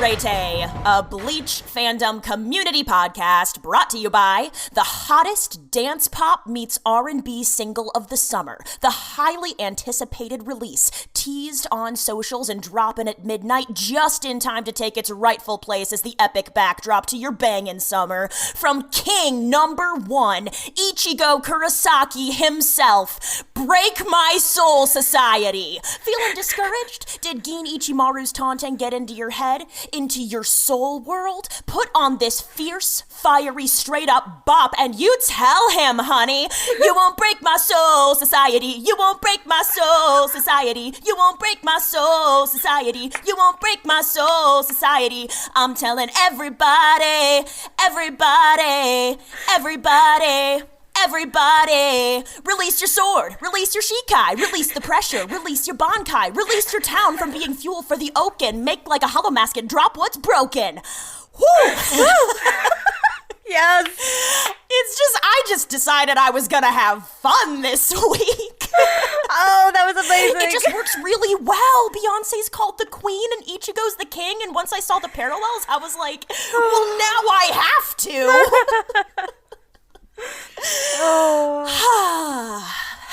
Irete, a Bleach fandom community podcast brought to you by the hottest dance pop meets R&B single of the summer, the highly anticipated release, teased on socials and dropping at midnight just in time to take its rightful place as the epic backdrop to your bangin' summer, from King number 1, Ichigo Kurosaki himself. Break my soul, society. Feeling discouraged? Did Gin Ichimaru's taunting get into your head? Into your soul world? Put on this fierce, fiery, straight-up bop and you tell him, honey. You won't break my soul, society. You won't break my soul, society. You won't break my soul, society. You won't break my soul, society. I'm telling everybody, everybody, everybody. Everybody, release your sword, release your shikai, release the pressure, release your bankai, release your town from being fuel for the oaken, make like a hollow mask and drop what's broken. Woo! Yes. It's just, I just decided I was gonna have fun this week. Oh, that was amazing. It just works really well. Beyonce's called the queen and Ichigo's the king, and once I saw the parallels, I was like, well, now I have to.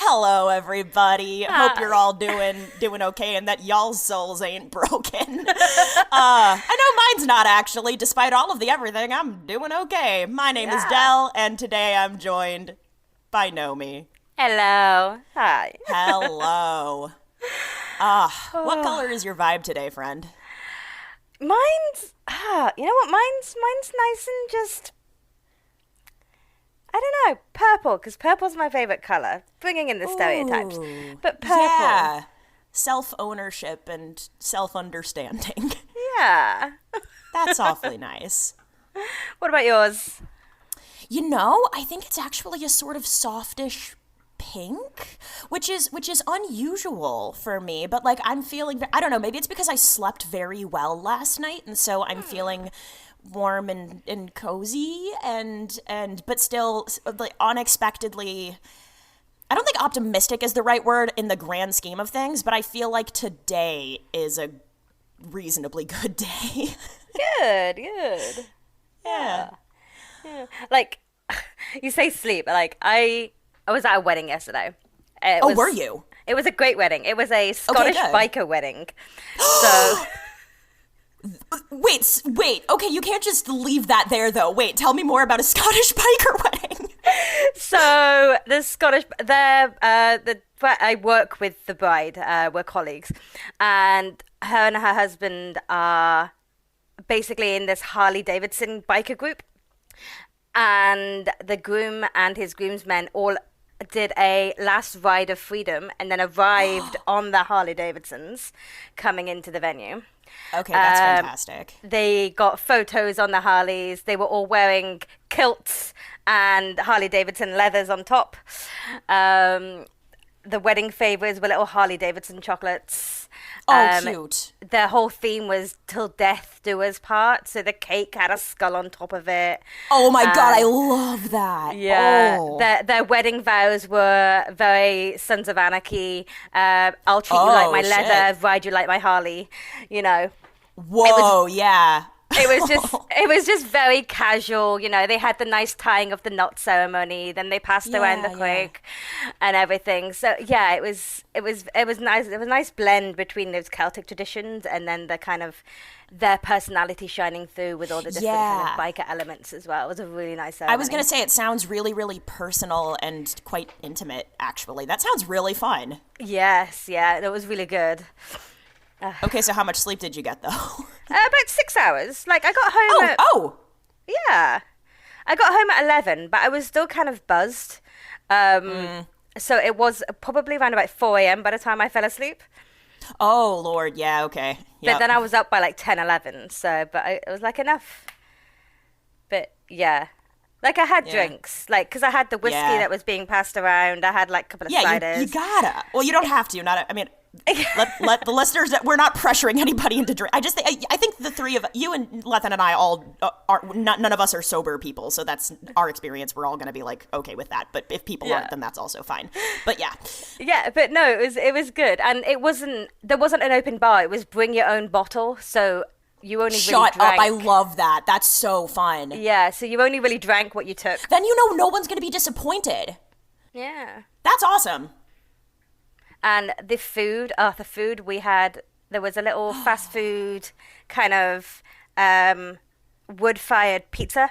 Hello, everybody. Hi. Hope you're all doing okay and that y'all's souls ain't broken. I know mine's not actually. Despite all of the everything, I'm doing okay. My name is Del, and today I'm joined by Nomi. Hello. Hi. Hello. What color is your vibe today, friend? Mine's, you know what? Mine's nice and just, I don't know, purple, because purple's my favorite color. Bringing in the stereotypes. Ooh, But purple. Yeah. Self-ownership and self-understanding. Yeah. That's awfully nice. What about yours? You know, I think it's actually a sort of softish pink, which is unusual for me, but like I'm feeling, I don't know, maybe it's because I slept very well last night, and so I'm feeling warm and cozy and but still like unexpectedly, I don't think optimistic is the right word in the grand scheme of things, but I feel like today is a reasonably good day. Good. Yeah. Like, you say sleep, like I was at a wedding yesterday. Were you? It was a great wedding. It was a Scottish biker wedding. So Wait. Okay, you can't just leave that there, though. Wait, tell me more about a Scottish biker wedding. So the Scottish, I work with the bride. We're colleagues, and her husband are basically in this Harley Davidson biker group, and the groom and his groomsmen all did a last ride of freedom and then arrived on the Harley Davidsons coming into the venue. Okay, that's fantastic. They got photos on the Harleys. They were all wearing kilts and Harley Davidson leathers on top. The wedding favors were little Harley Davidson chocolates. Cute. Their whole theme was till death do us part. So the cake had a skull on top of it. Oh my God, I love that. Yeah. Oh. Their wedding vows were very Sons of Anarchy. I'll treat you like my leather, ride you like my Harley. You know. Whoa, yeah. It was just very casual, you know. They had the nice tying of the knot ceremony, then they passed around the cake and everything. So yeah, it was nice. It was a nice blend between those Celtic traditions and then the kind of their personality shining through with all the different kind of biker elements as well. It was a really nice ceremony. I was gonna say it sounds really, really personal and quite intimate. Actually, that sounds really fun. Yes, yeah, it was really good. Okay, so how much sleep did you get, though? About 6 hours. Like, I got home Yeah. I got home at 11, but I was still kind of buzzed. So it was probably around about 4 a.m. by the time I fell asleep. Oh, Lord, yeah, okay. Yep. But then I was up by like 10, 11, so, but it was like enough. But, yeah. Like, I had drinks, like, because I had the whiskey that was being passed around. I had, like, a couple of ciders. You gotta. Well, you don't have to. I mean, let the listeners, we're not pressuring anybody into drink. I think the three of you and Lethan and I all are none of us are sober people, so that's our experience. We're all going to be like okay with that. But if people aren't, then that's also fine. But yeah, but no, it was good, and there wasn't an open bar. It was bring your own bottle. So you only Shut really drank. up, I love that. That's so fun. Yeah, so you only really drank what you took. Then no one's going to be disappointed. Yeah. That's awesome. And the food we had, there was a little fast food kind of wood-fired pizza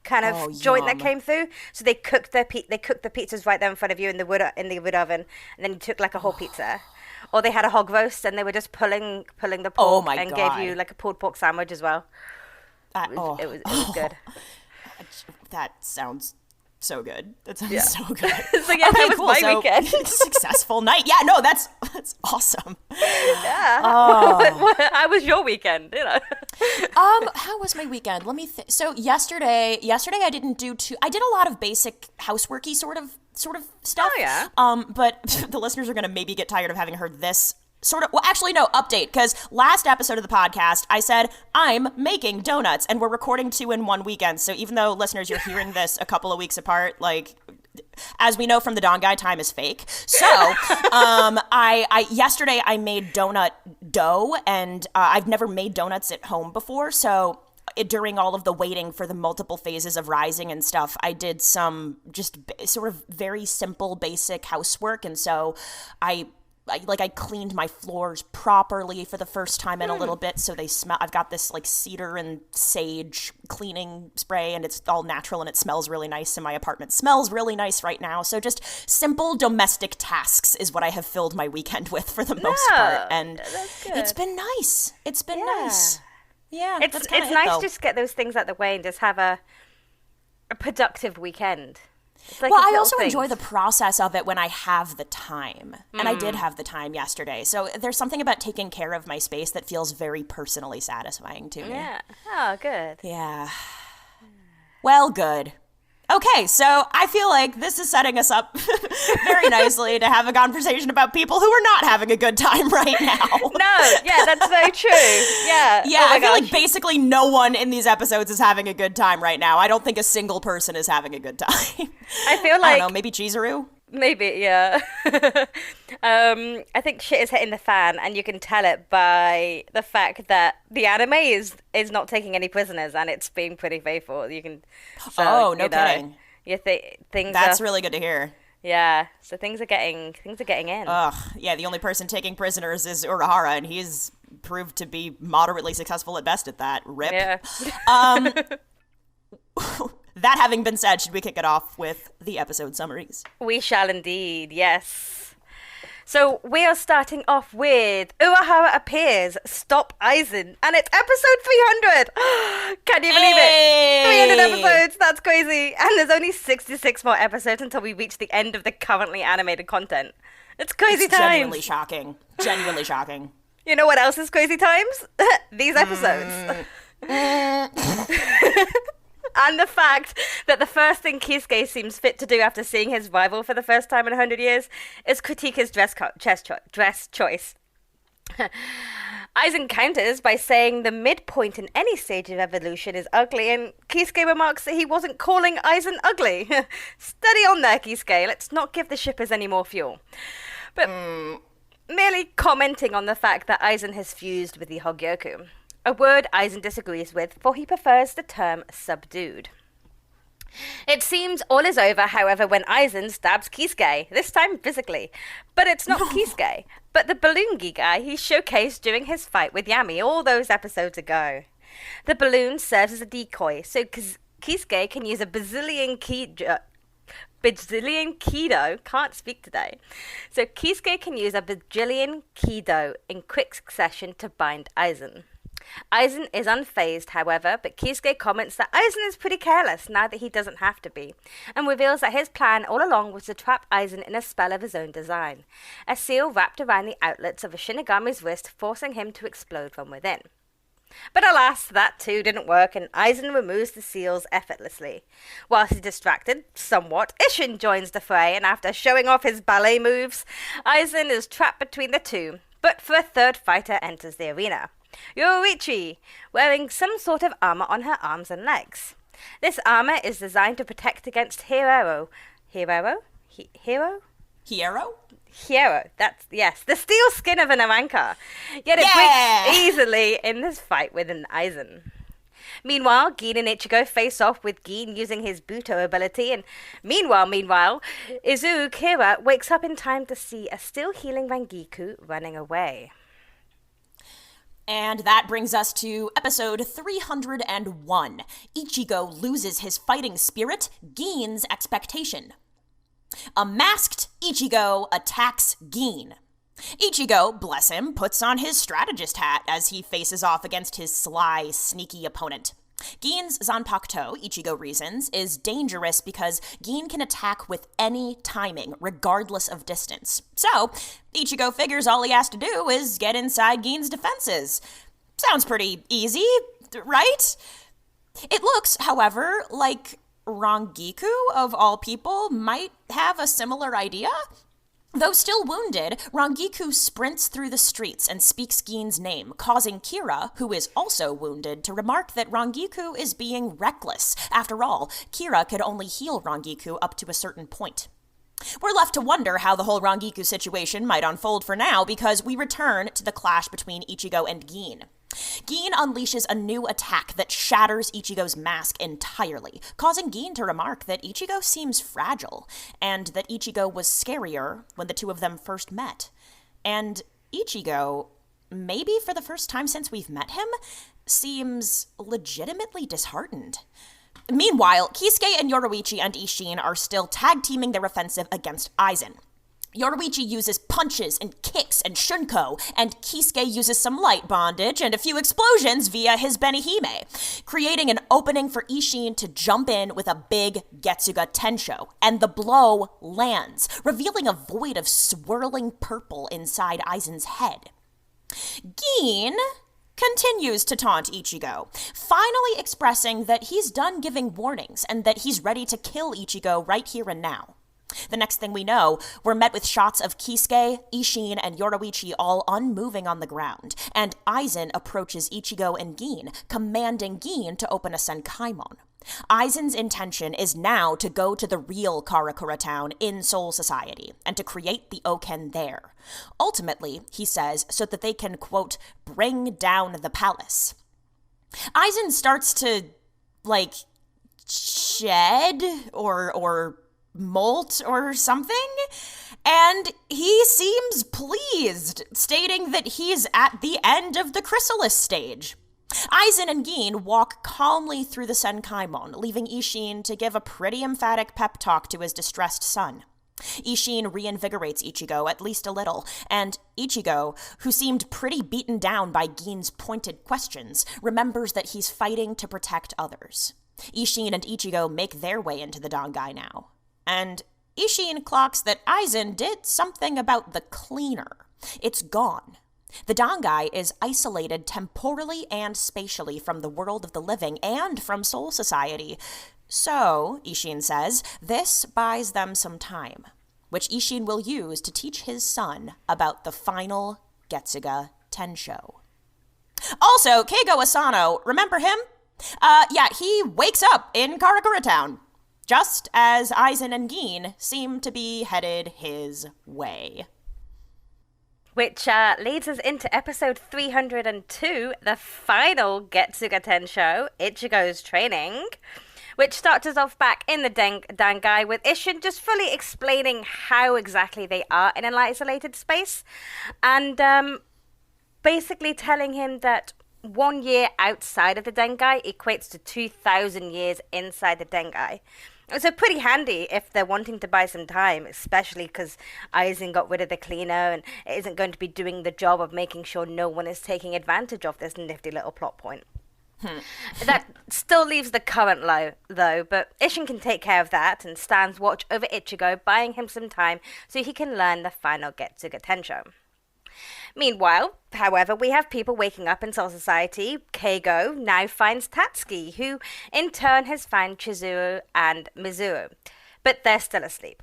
kind of joint that came through. So they cooked the pizzas right there in front of you in the wood oven, and then you took like a whole pizza. Or they had a hog roast, and they were just pulling the pork and gave you like a pulled pork sandwich as well. It was good. That sounds so good. That sounds so good. So yeah, that was my weekend. Successful night. Yeah, no, that's awesome. Yeah. How was your weekend? How was my weekend? Let me think. So yesterday I didn't do I did a lot of basic houseworky sort of stuff. Oh yeah. But the listeners are gonna maybe get tired of having heard this. Update, because last episode of the podcast, I said, I'm making donuts, and we're recording 2 in 1 weekend, so even though, listeners, you're hearing this a couple of weeks apart, like, as we know from the Dangai, time is fake. So, yesterday I made donut dough, and I've never made donuts at home before, so during all of the waiting for the multiple phases of rising and stuff, I did some just sort of very simple, basic housework, and so I cleaned my floors properly for the first time in a little bit, so they smell. I've got this like cedar and sage cleaning spray, and it's all natural and it smells really nice, and my apartment smells really nice right now. So just simple domestic tasks is what I have filled my weekend with for the most part, and it's been nice. It's been nice. Yeah, it's nice just to get those things out the way and just have a productive weekend. Like I also enjoy the process of it when I have the time. And I did have the time yesterday. So there's something about taking care of my space that feels very personally satisfying to me. Yeah. Oh, good. Yeah. Well, good. Okay, so I feel like this is setting us up very nicely to have a conversation about people who are not having a good time right now. No, yeah, that's very true. Yeah. Yeah, I feel like basically no one in these episodes is having a good time right now. I don't think a single person is having a good time. I feel like... I don't know, maybe Chizuru? Maybe, yeah. I think shit is hitting the fan, and you can tell it by the fact that the anime is not taking any prisoners, and it's being pretty faithful. You can. So, no kidding. Things. That's really good to hear. Yeah, so things are getting in. Ugh, yeah. The only person taking prisoners is Urahara, and he's proved to be moderately successful at best at that. Rip. Yeah. That having been said, should we kick it off with the episode summaries? We shall indeed, yes. So we are starting off with Urahara appears, stop Aizen, and it's episode 300! Can you believe it? 300 episodes, that's crazy. And there's only 66 more episodes until we reach the end of the currently animated content. It's crazy times. Genuinely shocking. Genuinely shocking. You know what else is crazy times? These episodes. And the fact that the first thing Kisuke seems fit to do after seeing his rival for the first time in 100 years is critique his dress choice. Aizen counters by saying the midpoint in any stage of evolution is ugly, and Kisuke remarks that he wasn't calling Aizen ugly. Steady on there, Kisuke. Let's not give the shippers any more fuel. But merely commenting on the fact that Aizen has fused with the Hogyoku. A word Aizen disagrees with, for he prefers the term subdued. It seems all is over, however, when Aizen stabs Kisuke, this time physically. But it's not Kisuke, but the balloon-gi guy he showcased during his fight with Yami all those episodes ago. The balloon serves as a decoy, so Kisuke can use a bazillion kido, can't speak today. So Kisuke can use a bajillion kido in quick succession to bind Aizen. Aizen is unfazed, however, but Kisuke comments that Aizen is pretty careless now that he doesn't have to be, and reveals that his plan all along was to trap Aizen in a spell of his own design, a seal wrapped around the outlets of a Shinigami's wrist, forcing him to explode from within. But alas, that too didn't work, and Aizen removes the seals effortlessly. Whilst he's distracted, somewhat, Isshin joins the fray, and after showing off his ballet moves, Aizen is trapped between the two, but for a third fighter enters the arena. Yoruichi, wearing some sort of armor on her arms and legs. This armor is designed to protect against Hero? Hero? Hero, yes, the steel skin of an Aranka. Yet it breaks easily in this fight with an Aizen. Meanwhile, Gin and Ichigo face off with Gin using his Buto ability, and meanwhile, Izu Kira wakes up in time to see a still healing Rangiku running away. And that brings us to episode 301. Ichigo loses his fighting spirit, Gin's expectation. A masked Ichigo attacks Gin. Ichigo, bless him, puts on his strategist hat as he faces off against his sly, sneaky opponent. Gin's zanpakuto, Ichigo reasons, is dangerous because Gin can attack with any timing, regardless of distance. So, Ichigo figures all he has to do is get inside Gin's defenses. Sounds pretty easy, right? It looks, however, like Rangiku, of all people, might have a similar idea. Though still wounded, Rangiku sprints through the streets and speaks Gin's name, causing Kira, who is also wounded, to remark that Rangiku is being reckless. After all, Kira could only heal Rangiku up to a certain point. We're left to wonder how the whole Rangiku situation might unfold for now, because we return to the clash between Ichigo and Gin. Gin unleashes a new attack that shatters Ichigo's mask entirely, causing Gin to remark that Ichigo seems fragile, and that Ichigo was scarier when the two of them first met. And Ichigo, maybe for the first time since we've met him, seems legitimately disheartened. Meanwhile, Kisuke and Yoruichi and Isshin are still tag-teaming their offensive against Aizen. Yoruichi uses punches and kicks and shunko, and Kisuke uses some light bondage and a few explosions via his Benihime, creating an opening for Isshin to jump in with a big Getsuga Tenshō, and the blow lands, revealing a void of swirling purple inside Aizen's head. Gin continues to taunt Ichigo, finally expressing that he's done giving warnings and that he's ready to kill Ichigo right here and now. The next thing we know, we're met with shots of Kisuke, Isshin, and Yoruichi all unmoving on the ground, and Aizen approaches Ichigo and Gin, commanding Gin to open a Senkaimon. Aizen's intention is now to go to the real Karakura town in Soul Society, and to create the Oken there. Ultimately, he says, so that they can, quote, bring down the palace. Aizen starts to, shed, or molt or something, and he seems pleased, stating that he's at the end of the Chrysalis stage. Aizen and Gin walk calmly through the Senkaimon, leaving Isshin to give a pretty emphatic pep talk to his distressed son. Isshin reinvigorates Ichigo at least a little, and Ichigo, who seemed pretty beaten down by Gin's pointed questions, remembers that he's fighting to protect others. Isshin and Ichigo make their way into the Dangai now. And Isshin clocks that Aizen did something about the cleaner. It's gone. The Dangai is isolated temporally and spatially from the world of the living and from Soul Society. So, Isshin says, this buys them some time, which Isshin will use to teach his son about the final Getsuga Tenshō. Also, Keigo Asano, remember him? He wakes up in Karakura Town, just as Aizen and Gin seem to be headed his way. Which leads us into episode 302, the final Getsuga Tenshō, Ichigo's training, which starts us off back in the Dangai with Isshin just fully explaining how exactly they are in an isolated space, and basically telling him that 1 year outside of the Dangai equates to 2,000 years inside the Dangai. So pretty handy if they're wanting to buy some time, especially because Aizen got rid of the cleaner and it isn't going to be doing the job of making sure no one is taking advantage of this nifty little plot point. That still leaves the current low, though, but Isshin can take care of that and stands watch over Ichigo, buying him some time so he can learn the final Getsuga Tenshō. Meanwhile, however, we have people waking up in Soul Society. Keigo now finds Tatsuki, who in turn has found Chizuru and Mizuru, but they're still asleep.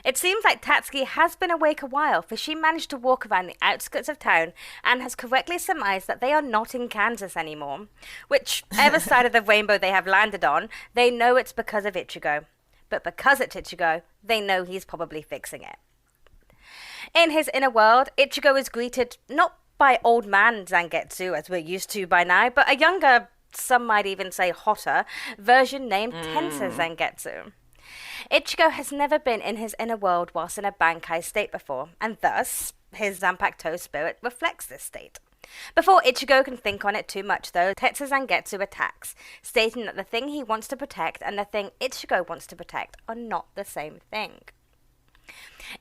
It seems like Tatsuki has been awake a while, for she managed to walk around the outskirts of town and has correctly surmised that they are not in Kansas anymore. Whichever side of the rainbow they have landed on, they know it's because of Ichigo. But because it's Ichigo, they know he's probably fixing it. In his inner world, Ichigo is greeted not by old man Zangetsu, as we're used to by now, but a younger, some might even say hotter, version named Tenshō Zangetsu. Ichigo has never been in his inner world whilst in a Bankai state before, and thus, his zanpakuto spirit reflects this state. Before Ichigo can think on it too much, though, Tenshō Zangetsu attacks, stating that the thing he wants to protect and the thing Ichigo wants to protect are not the same thing.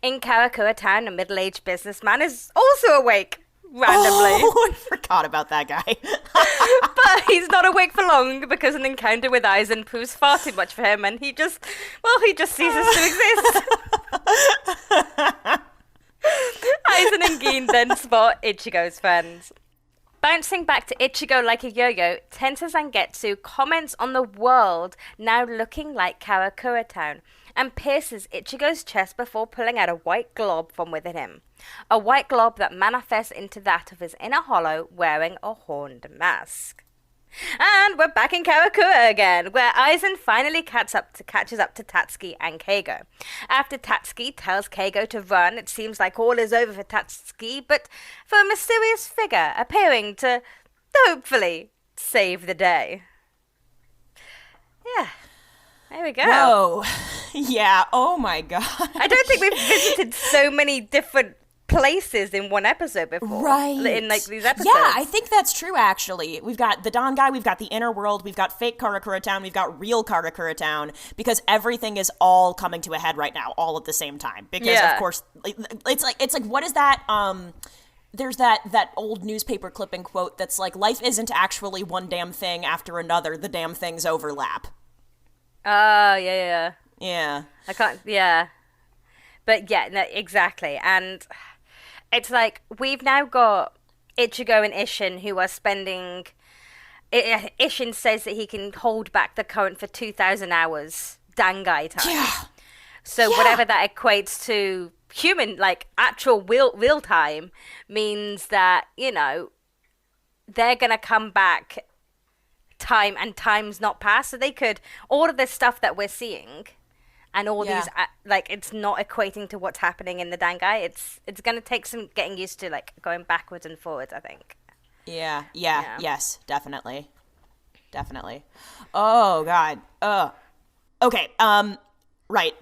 In Karakura Town, a middle-aged businessman is also awake, randomly. Oh, I forgot about that guy. But he's not awake for long because an encounter with Aizen proves far too much for him, and he just ceases to exist. Aizen and Gin then spot Ichigo's friends. Bouncing back to Ichigo like a yo-yo, Tenshō Zangetsu comments on the world now looking like Karakura Town and pierces Ichigo's chest before pulling out a white glob from within him. A white glob that manifests into that of his inner hollow wearing a horned mask. And we're back in Karakura again, where Aizen finally catches up to Tatsuki and Keigo. After Tatsuki tells Keigo to run, it seems like all is over for Tatsuki, but for a mysterious figure appearing to, hopefully, save the day. Yeah, there we go. Whoa. Yeah, oh my god. I don't think we've visited so many different places in one episode before. Right. In like these episodes. Yeah, I think that's true actually. We've got the Dangai, we've got the inner world, we've got fake Karakura Town, we've got real Karakura Town, because everything is all coming to a head right now, all at the same time. Because of course, it's like what is that there's that old newspaper clipping quote that's like, life isn't actually one damn thing after another, the damn things overlap. Yeah. Yeah. I can't, yeah. But yeah, no, exactly. And it's like, we've now got Ichigo and Isshin who are spending... Isshin says that he can hold back the current for 2,000 hours, Dangai time. Yeah. So whatever that equates to human, like, actual real time, means that, you know, they're going to come back time and time's not passed. So they could... All of this stuff that we're seeing... And all these, like, it's not equating to what's happening in the Dangai. It's going to take some getting used to, like, going backwards and forwards, I think. Yeah. Yes, definitely. Oh, God. Okay, right.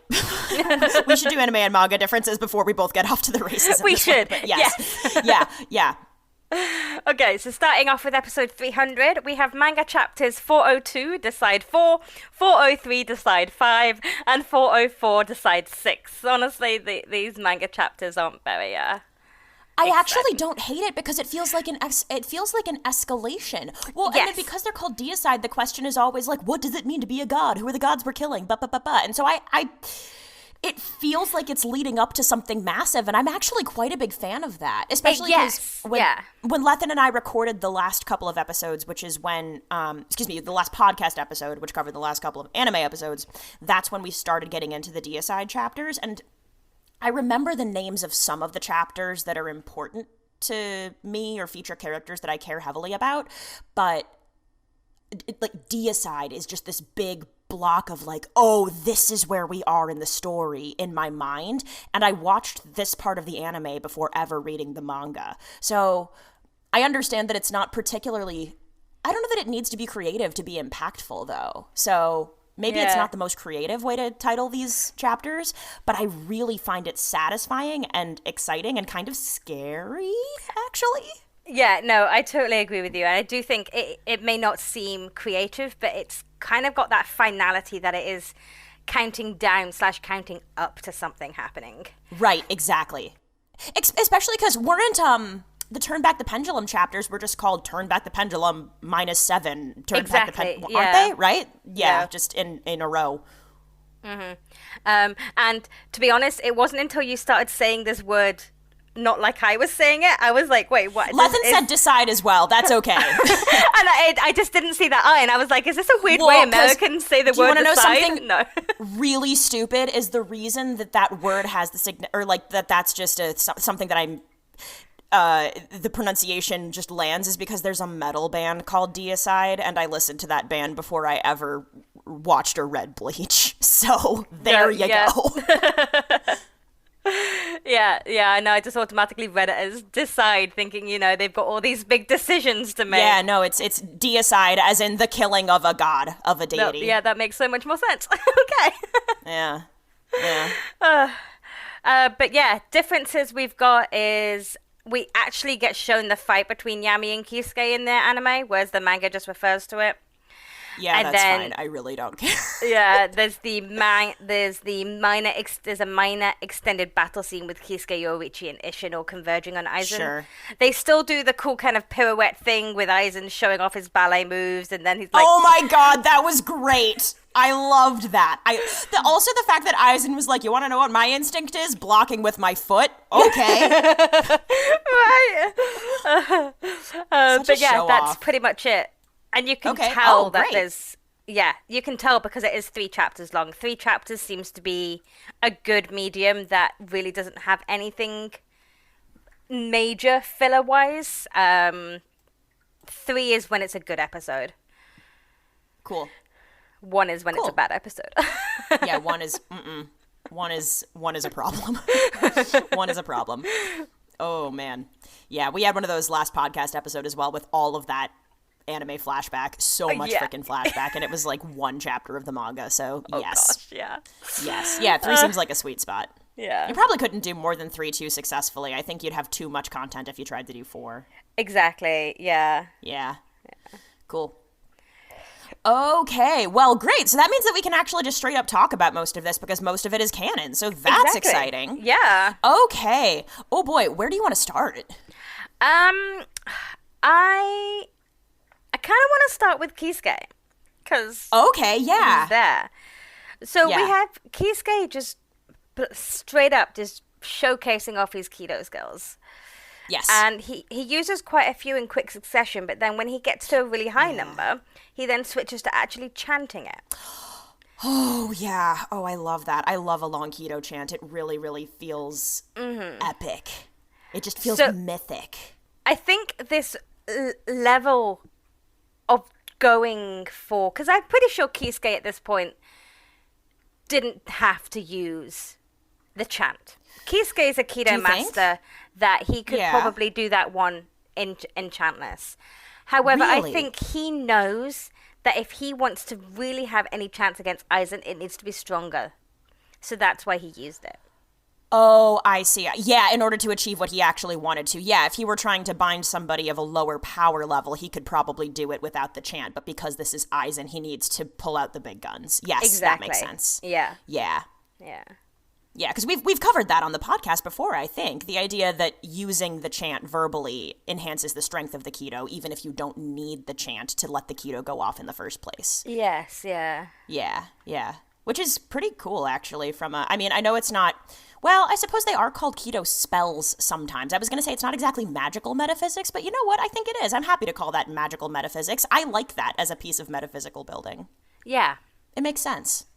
We should do anime and manga differences before we both get off to the races. We should. Yes. Yeah. Okay, so starting off with episode 300, we have Manga Chapters 402, Deicide 4, 403, Deicide 5, and 404, Deicide 6. Honestly, these manga chapters aren't very, I actually don't hate it because it feels like an escalation. Well, and then because they're called Deicide, the question is always like, what does it mean to be a god? Who are the gods we're killing? And so it feels like it's leading up to something massive, and I'm actually quite a big fan of that. Especially because when Lethan and I recorded the last couple of episodes, which is when, the last podcast episode, which covered the last couple of anime episodes, that's when we started getting into the Deicide chapters, and I remember the names of some of the chapters that are important to me or feature characters that I care heavily about, but like Deicide is just this big block of like, oh, this is where we are in the story in my mind, and I watched this part of the anime before ever reading the manga. So I understand that it's not particularly, I don't know that it needs to be creative to be impactful though. So maybe it's not the most creative way to title these chapters, but I really find it satisfying and exciting and kind of scary, actually. Yeah, no, I totally agree with you. And I do think it may not seem creative, but it's kind of got that finality that it is counting down / counting up to something happening. Right, exactly. Especially because weren't the Turn Back the Pendulum chapters were just called Turn Back the Pendulum -7. Turn Back the Pendulum, aren't they? Right? Yeah, just in a row. Mm-hmm. And to be honest, it wasn't until you started saying this word not like I was saying it, I was like, wait, what? Lethan said Deicide as well. That's okay. And I just didn't see that I, and I was like, is this a weird way Americans say the word Deicide? Do you want to know something really stupid? Is the reason that word has the or like that's just something that I'm the pronunciation just lands is because there's a metal band called Deicide, and I listened to that band before I ever watched or read Bleach. So there you go. Yeah, I know. I just automatically read it as Deicide, thinking, they've got all these big decisions to make. Yeah, no, it's Deicide, as in the killing of a god, of a deity. No, yeah, that makes so much more sense. Okay. Yeah. But yeah, differences we've got is we actually get shown the fight between Yami and Kisuke in their anime, whereas the manga just refers to it. Yeah, and that's fine. I really don't care. Yeah, there's a minor extended battle scene with Kisuke, Yoichi, and Isshin all converging on Aizen. Sure. They still do the cool kind of pirouette thing with Aizen showing off his ballet moves, and then he's like, "Oh my god, that was great! I loved that." Also the fact that Aizen was like, "You want to know what my instinct is? Blocking with my foot." Okay. Right. But yeah, that's off. pretty much it. And you can Okay. tell that great. there's, you can tell because it is 3 chapters long. 3 chapters seems to be a good medium that really doesn't have anything major filler-wise. 3 is when it's a good episode. Cool. 1 is when it's a bad episode. Yeah, one is a problem. One is a problem. Oh man. Yeah, we had one of those last podcast episode as well with all of that anime flashback, so much freaking flashback, and it was like 1 chapter of the manga, so yes. Gosh, yeah. Yes. Yeah, 3 seems like a sweet spot. Yeah. You probably couldn't do more than 3 too successfully. I think you'd have too much content if you tried to do 4. Exactly, yeah. Yeah. Cool. Okay, well, great. So that means that we can actually just straight up talk about most of this because most of it is canon, so that's exciting. Yeah. Okay. Oh boy, where do you want to start? I kind of want to start with Kisuke, because okay, yeah, he's there. So we have Kisuke just straight up just showcasing off his Kido skills. Yes, and he uses quite a few in quick succession, but then when he gets to a really high number, he then switches to actually chanting it. Oh yeah, oh I love that. I love a long Kido chant. It really, really feels epic. It just feels mythic. I think this level of going for, because I'm pretty sure Kisuke at this point didn't have to use the chant. Kisuke is a Kido master that he could probably do that one in chantless. However, really? I think he knows that if he wants to really have any chance against Aizen, it needs to be stronger. So that's why he used it. Oh, I see. Yeah, in order to achieve what he actually wanted to. Yeah, if he were trying to bind somebody of a lower power level, he could probably do it without the chant. But because this is Aizen, he needs to pull out the big guns. Yes, exactly. That makes sense. Yeah. Yeah. Yeah. Yeah, because we've covered that on the podcast before, I think. The idea that using the chant verbally enhances the strength of the Kido, even if you don't need the chant to let the Kido go off in the first place. Yes, yeah. Yeah. Which is pretty cool, actually, I mean, I know it's not... Well, I suppose they are called Kido spells sometimes. I was going to say it's not exactly magical metaphysics, but you know what? I think it is. I'm happy to call that magical metaphysics. I like that as a piece of metaphysical building. Yeah. It makes sense.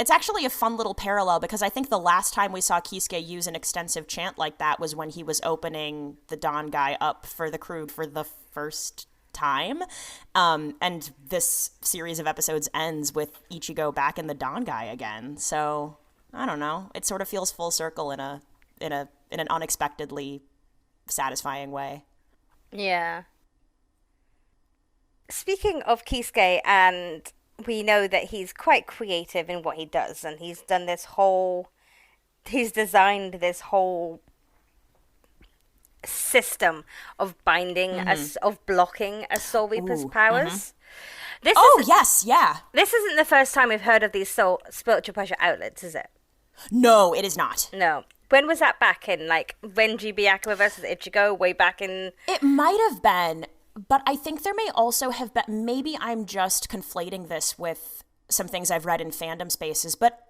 It's actually a fun little parallel because I think the last time we saw Kisuke use an extensive chant like that was when he was opening the Dangai up for the crew for the first time. And this series of episodes ends with Ichigo back in the Dangai again. So... I don't know. It sort of feels full circle in an unexpectedly satisfying way. Yeah. Speaking of Kisuke, and we know that he's quite creative in what he does, and he's designed this whole system of binding of blocking a Soul Reaper's powers. Yes, yeah. This isn't the first time we've heard of these spiritual pressure outlets, is it? No, it is not. No. When was that back in? Like, Renji Byakuya versus Ichigo, way back in... It might have been, but I think there may also have been... Maybe I'm just conflating this with some things I've read in fandom spaces, but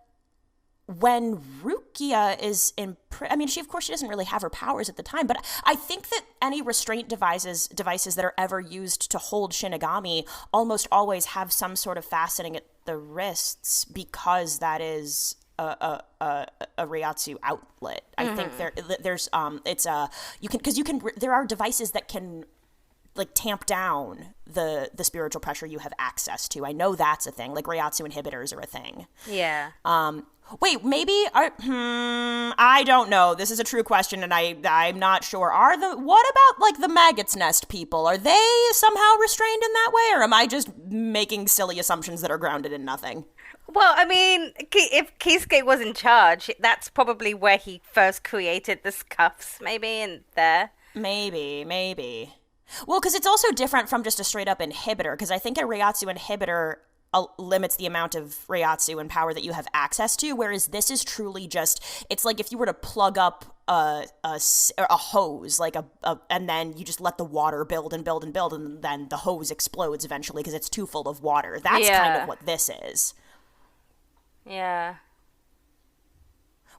when Rukia is in... I mean, she doesn't really have her powers at the time, but I think that any restraint devices that are ever used to hold Shinigami almost always have some sort of fastening at the wrists because that is... a Reiatsu outlet. I think there's there are devices that like tamp down the spiritual pressure you have access to. I know that's a thing. Like Reiatsu inhibitors are a thing. Yeah. Wait, maybe I don't know. This is a true question, and I'm not sure. What about like the Maggot's Nest people? Are they somehow restrained in that way, or am I just making silly assumptions that are grounded in nothing? Well, I mean, if Kisuke was in charge, that's probably where he first created the cuffs, maybe, in there. Maybe. Well, because it's also different from just a straight-up inhibitor, because I think a Reiatsu inhibitor limits the amount of Reiatsu and power that you have access to, whereas this is truly just, it's like if you were to plug up a hose, like and then you just let the water build and build and build, and then the hose explodes eventually because it's too full of water. That's kind of what this is. Yeah.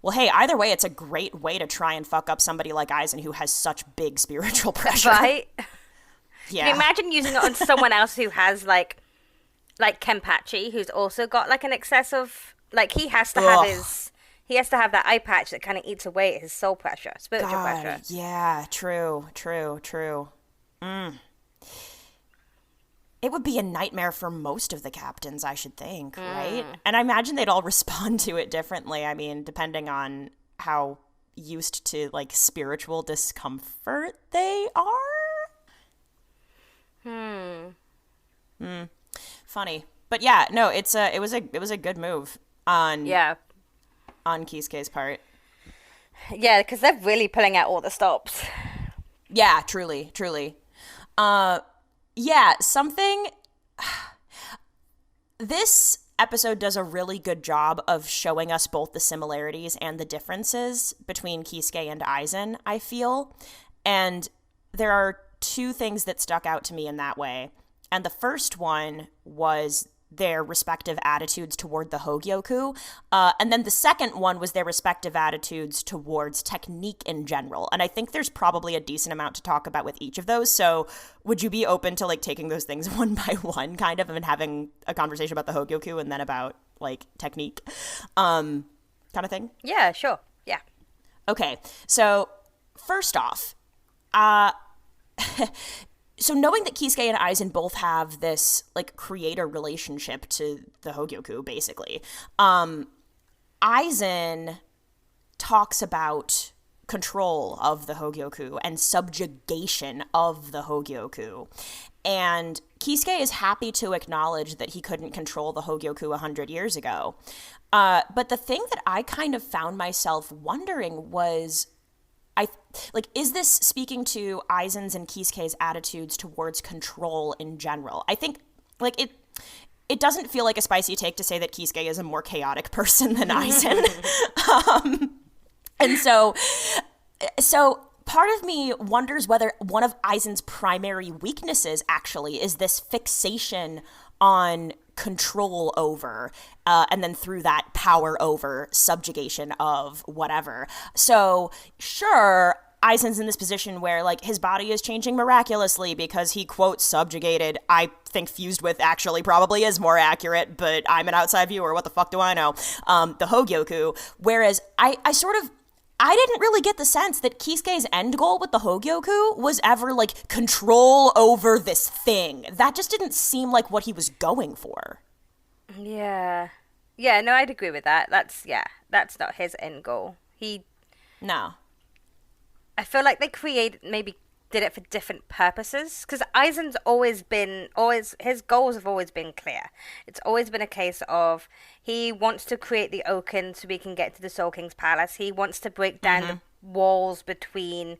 Well, hey, either way, it's a great way to try and fuck up somebody like Aizen who has such big spiritual pressure. Right? Yeah. Can you imagine using it on someone else who has, like Kenpachi, who's also got, like, an excess of, like, he has to have that eye patch that kind of eats away at his soul pressure, spiritual pressure. Yeah, true. It would be a nightmare for most of the captains, I should think, right? And I imagine they'd all respond to it differently. I mean, depending on how used to, like, spiritual discomfort they are. Funny. But yeah, no, it was a good move on Kisuke's part. Yeah, because they're really pulling out all the stops. Yeah, truly. Yeah, this episode does a really good job of showing us both the similarities and the differences between Kisuke and Aizen, I feel. And there are two things that stuck out to me in that way. And the first one was their respective attitudes toward the Hogyoku. And then the second one was their respective attitudes towards technique in general. And I think there's probably a decent amount to talk about with each of those. So would you be open to, like, taking those things one by one, kind of, and having a conversation about the Hogyoku and then about, like, technique kind of thing? Yeah, sure. Yeah. Okay. So first off, so knowing that Kisuke and Aizen both have this, like, creator relationship to the Hogyoku, basically, Aizen talks about control of the Hogyoku and subjugation of the Hogyoku. And Kisuke is happy to acknowledge that he couldn't control the Hogyoku 100 years ago. But the thing that I kind of found myself wondering was, is this speaking to Aizen's and Kisuke's attitudes towards control in general? I think, like, it doesn't feel like a spicy take to say that Kisuke is a more chaotic person than Aizen. And so part of me wonders whether one of Aizen's primary weaknesses actually is this fixation on control over, and then through that power over, subjugation of whatever. So sure, Aizen's in this position where, like, his body is changing miraculously because he, quote, subjugated. I think fused with actually probably is more accurate, but I'm an outside viewer. What the fuck do I know? The Hogyoku. Whereas I didn't really get the sense that Kisuke's end goal with the Hogyoku was ever, like, control over this thing. That just didn't seem like what he was going for. Yeah. Yeah, no, I'd agree with that. That's not his end goal. No. I feel like they maybe did it for different purposes, because Aizen's his goals have always been clear. It's always been a case of he wants to create the Oaken so we can get to the Soul King's palace. He wants to break down the walls between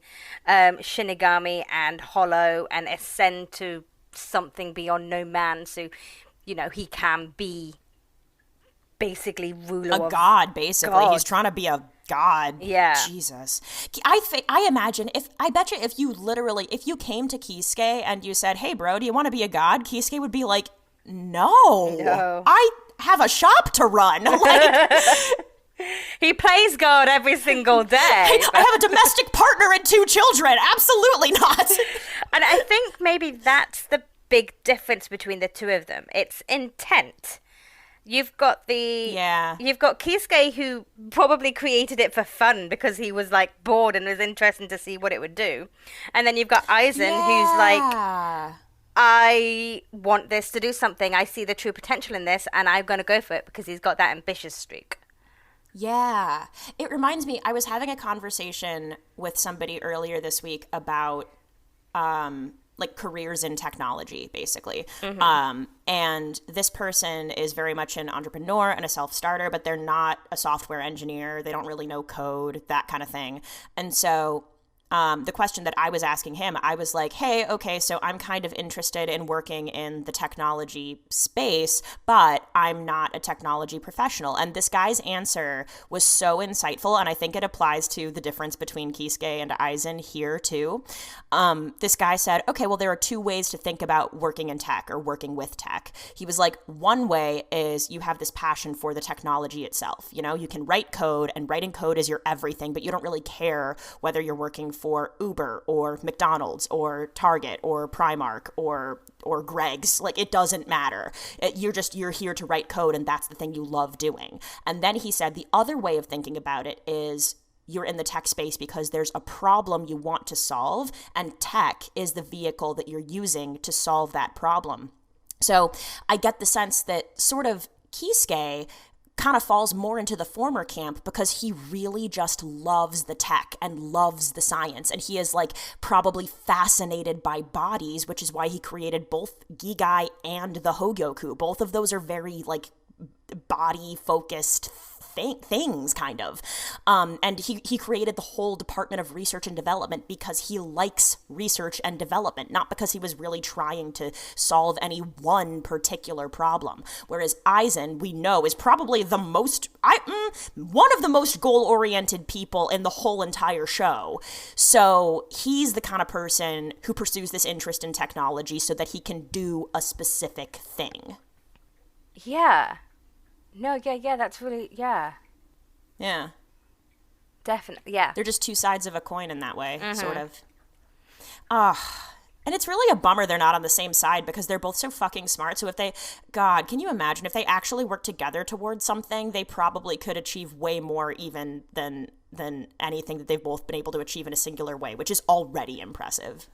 Shinigami and Hollow and ascend to something beyond no man, so, you know, he can be basically ruler of god, basically. God. He's trying to be a god. Yeah. Jesus. I imagine, I bet you if you came to Kisuke and you said, hey bro, do you want to be a god? Kisuke would be like, no. I have a shop to run. Like, he plays God every single day. I have a domestic partner and 2 children. Absolutely not. And I think maybe that's the big difference between the two of them. It's intent. You've got Kisuke, who probably created it for fun because he was like bored and was interested to see what it would do. And then you've got Aizen, who's like, I want this to do something. I see the true potential in this, and I'm going to go for it because he's got that ambitious streak. Yeah. It reminds me, I was having a conversation with somebody earlier this week about like careers in technology, basically. And this person is very much an entrepreneur and a self-starter, but they're not a software engineer. They don't really know code, that kind of thing. And so the question that I was asking him, I was like, hey, okay, so I'm kind of interested in working in the technology space, but I'm not a technology professional. And this guy's answer was so insightful, and I think it applies to the difference between Kisuke and Aizen here too. This guy said, okay, well, there are two ways to think about working in tech or working with tech. He was like, one way is you have this passion for the technology itself. You know, you can write code, and writing code is your everything, but you don't really care whether you're working for Uber or McDonald's or Target or Primark or Greg's. Like, it doesn't matter. You're here to write code, and that's the thing you love doing. And then he said the other way of thinking about it is you're in the tech space because there's a problem you want to solve, and tech is the vehicle that you're using to solve that problem. So I get the sense that sort of Kisuke kind of falls more into the former camp because he really just loves the tech and loves the science, and he is like probably fascinated by bodies, which is why he created both Gigai and the Hogyoku. Both of those are very like body focused things, kind of. And he created the whole Department of Research and Development because he likes research and development, not because he was really trying to solve any one particular problem. Whereas Aizen, we know, is probably the most, one of the most goal-oriented people in the whole entire show. So he's the kind of person who pursues this interest in technology so that he can do a specific thing. Yeah. No, yeah, that's really, yeah. Yeah. Definitely, yeah. They're just two sides of a coin in that way, sort of. And it's really a bummer they're not on the same side because they're both so fucking smart. So if they, God, can you imagine if they actually worked together towards something, they probably could achieve way more even than anything that they've both been able to achieve in a singular way, which is already impressive.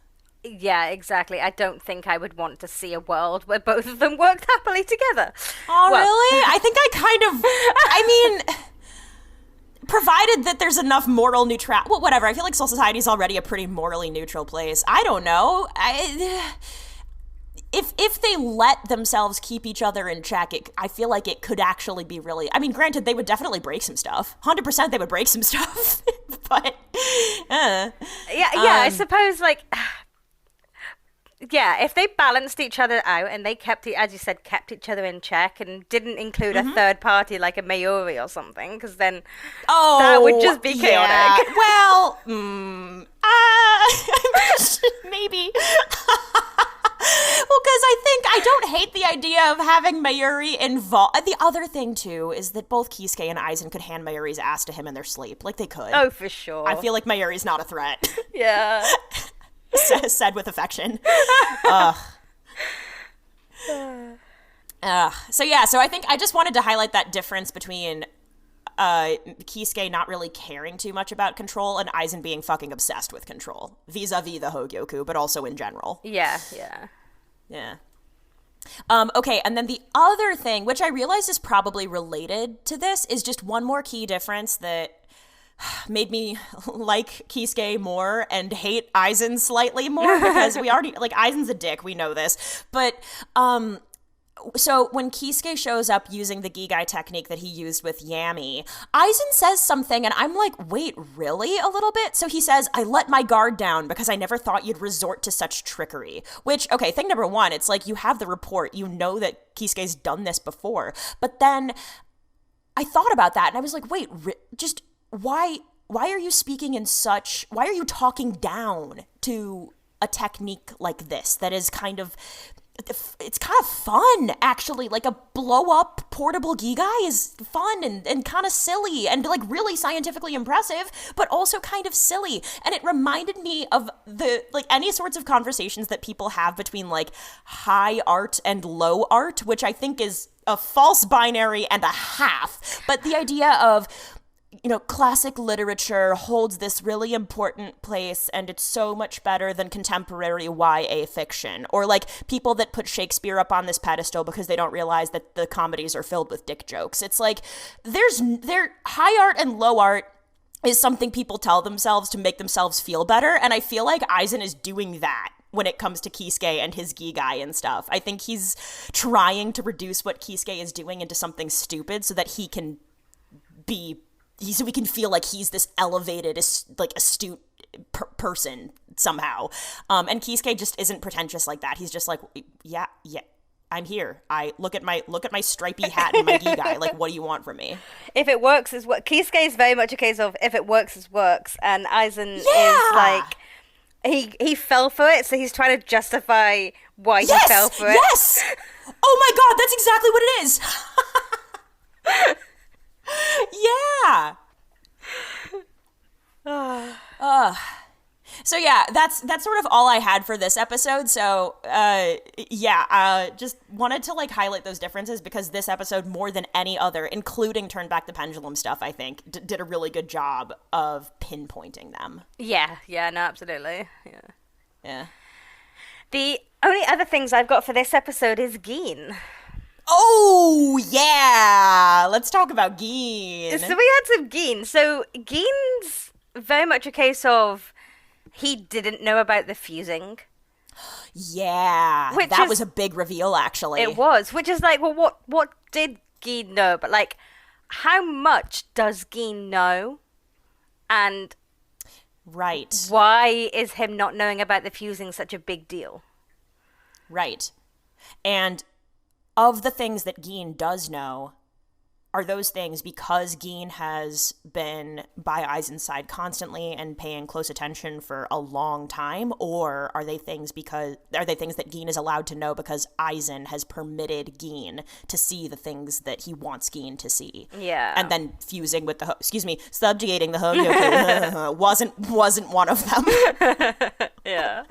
Yeah, exactly. I don't think I would want to see a world where both of them worked happily together. Oh, well, really? I think I mean, provided that there's enough moral neutrality. Well, whatever. I feel like Soul Society is already a pretty morally neutral place. I don't know. If they let themselves keep each other in check, I feel like it could actually be really... I mean, granted, they would definitely break some stuff. 100% they would break some stuff. But, Yeah, I suppose, like... Yeah, if they balanced each other out and they kept, as you said, kept each other in check and didn't include a third party like a Mayuri or something, because then that would just be chaotic. Yeah. Well, maybe. Well, because I don't hate the idea of having Mayuri involved. The other thing, too, is that both Kisuke and Aizen could hand Mayuri's ass to him in their sleep. Like, they could. Oh, for sure. I feel like Mayuri's not a threat. Yeah. Said with affection. So I think I just wanted to highlight that difference between Kisuke not really caring too much about control and Aizen being fucking obsessed with control, vis-a-vis the Hogyoku, but also in general. Yeah. Okay, and then the other thing, which I realize is probably related to this, is just one more key difference that made me like Kisuke more and hate Aizen slightly more, because we already, like, Aizen's a dick, we know this, but, so when Kisuke shows up using the Gigai technique that he used with Yami, Aizen says something, and I'm like, wait, really? A little bit? So he says, I let my guard down because I never thought you'd resort to such trickery. Which, okay, thing number one, it's like, you have the report, you know that Kisuke's done this before, but then I thought about that, and I was like, wait, just... Why are you speaking in such... Why are you talking down to a technique like this that is kind of... It's kind of fun, actually. Like, a blow-up portable Gigai is fun and kind of silly and, like, really scientifically impressive, but also kind of silly. And it reminded me of any sorts of conversations that people have between, like, high art and low art, which I think is a false binary and a half. But the idea of, classic literature holds this really important place, and it's so much better than contemporary YA fiction. Or, like, people that put Shakespeare up on this pedestal because they don't realize that the comedies are filled with dick jokes. It's like, there high art and low art is something people tell themselves to make themselves feel better, and I feel like Aizen is doing that when it comes to Kisuke and his Gigai and stuff. I think he's trying to reduce what Kisuke is doing into something stupid so that he can so we can feel like he's this elevated, like, astute person somehow. And Kisuke just isn't pretentious like that. He's just like, yeah, I'm here. I look at my stripy hat and my Gigai. Like, what do you want from me? If it works, is what Kisuke is very much a case of. If it works, it works. And Aizen is like, he fell for it, so he's trying to justify why he fell for it. Yes. Oh my God, that's exactly what it is. Yeah. So yeah, that's sort of all I had for this episode. So just wanted to like highlight those differences because this episode, more than any other, including Turn Back the Pendulum stuff, I think did a really good job of pinpointing them. Yeah, no, absolutely. Yeah. The only other things I've got for this episode is Gin. Oh, yeah. Let's talk about Gin. So we had some Gin. So Gin's very much a case of he didn't know about the fusing. Yeah. That was a big reveal, actually. It was, which is like, well, what did Gin know? But like, how much does Gin know? And right. Why is him not knowing about the fusing such a big deal? Right. And of the things that Gin does know, are those things because Gin has been by Aizen's side constantly and paying close attention for a long time, or are they things that Gin is allowed to know because Aizen has permitted Gin to see the things that he wants Gin to see? Yeah. And then fusing with subjugating the Hogyoku wasn't one of them. Yeah.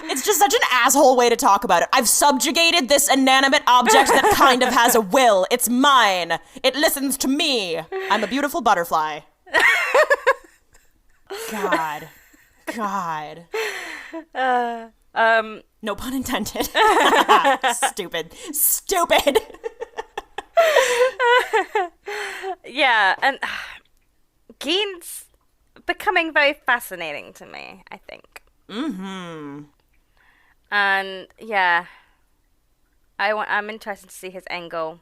It's just such an asshole way to talk about it. I've subjugated this inanimate object that kind of has a will. It's mine. It listens to me. I'm a beautiful butterfly. God. No pun intended. Stupid. Yeah, and Gin's becoming very fascinating to me, I think. Mm-hmm. And yeah, I'm interested to see his angle.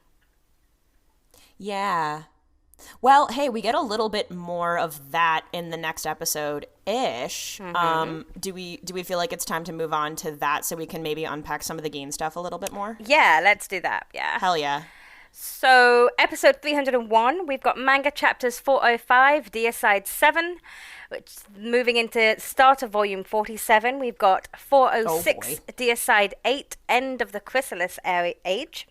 Yeah. Well, hey, we get a little bit more of that in the next episode-ish. Mm-hmm. Do we feel like it's time to move on to that so we can maybe unpack some of the Gin stuff a little bit more? Yeah, let's do that. Yeah. Hell yeah. So, episode 301, we've got Manga Chapters 405, Deicide 7, which moving into start of volume 47, we've got 406, Deicide 8, End of the Chrysalis Age,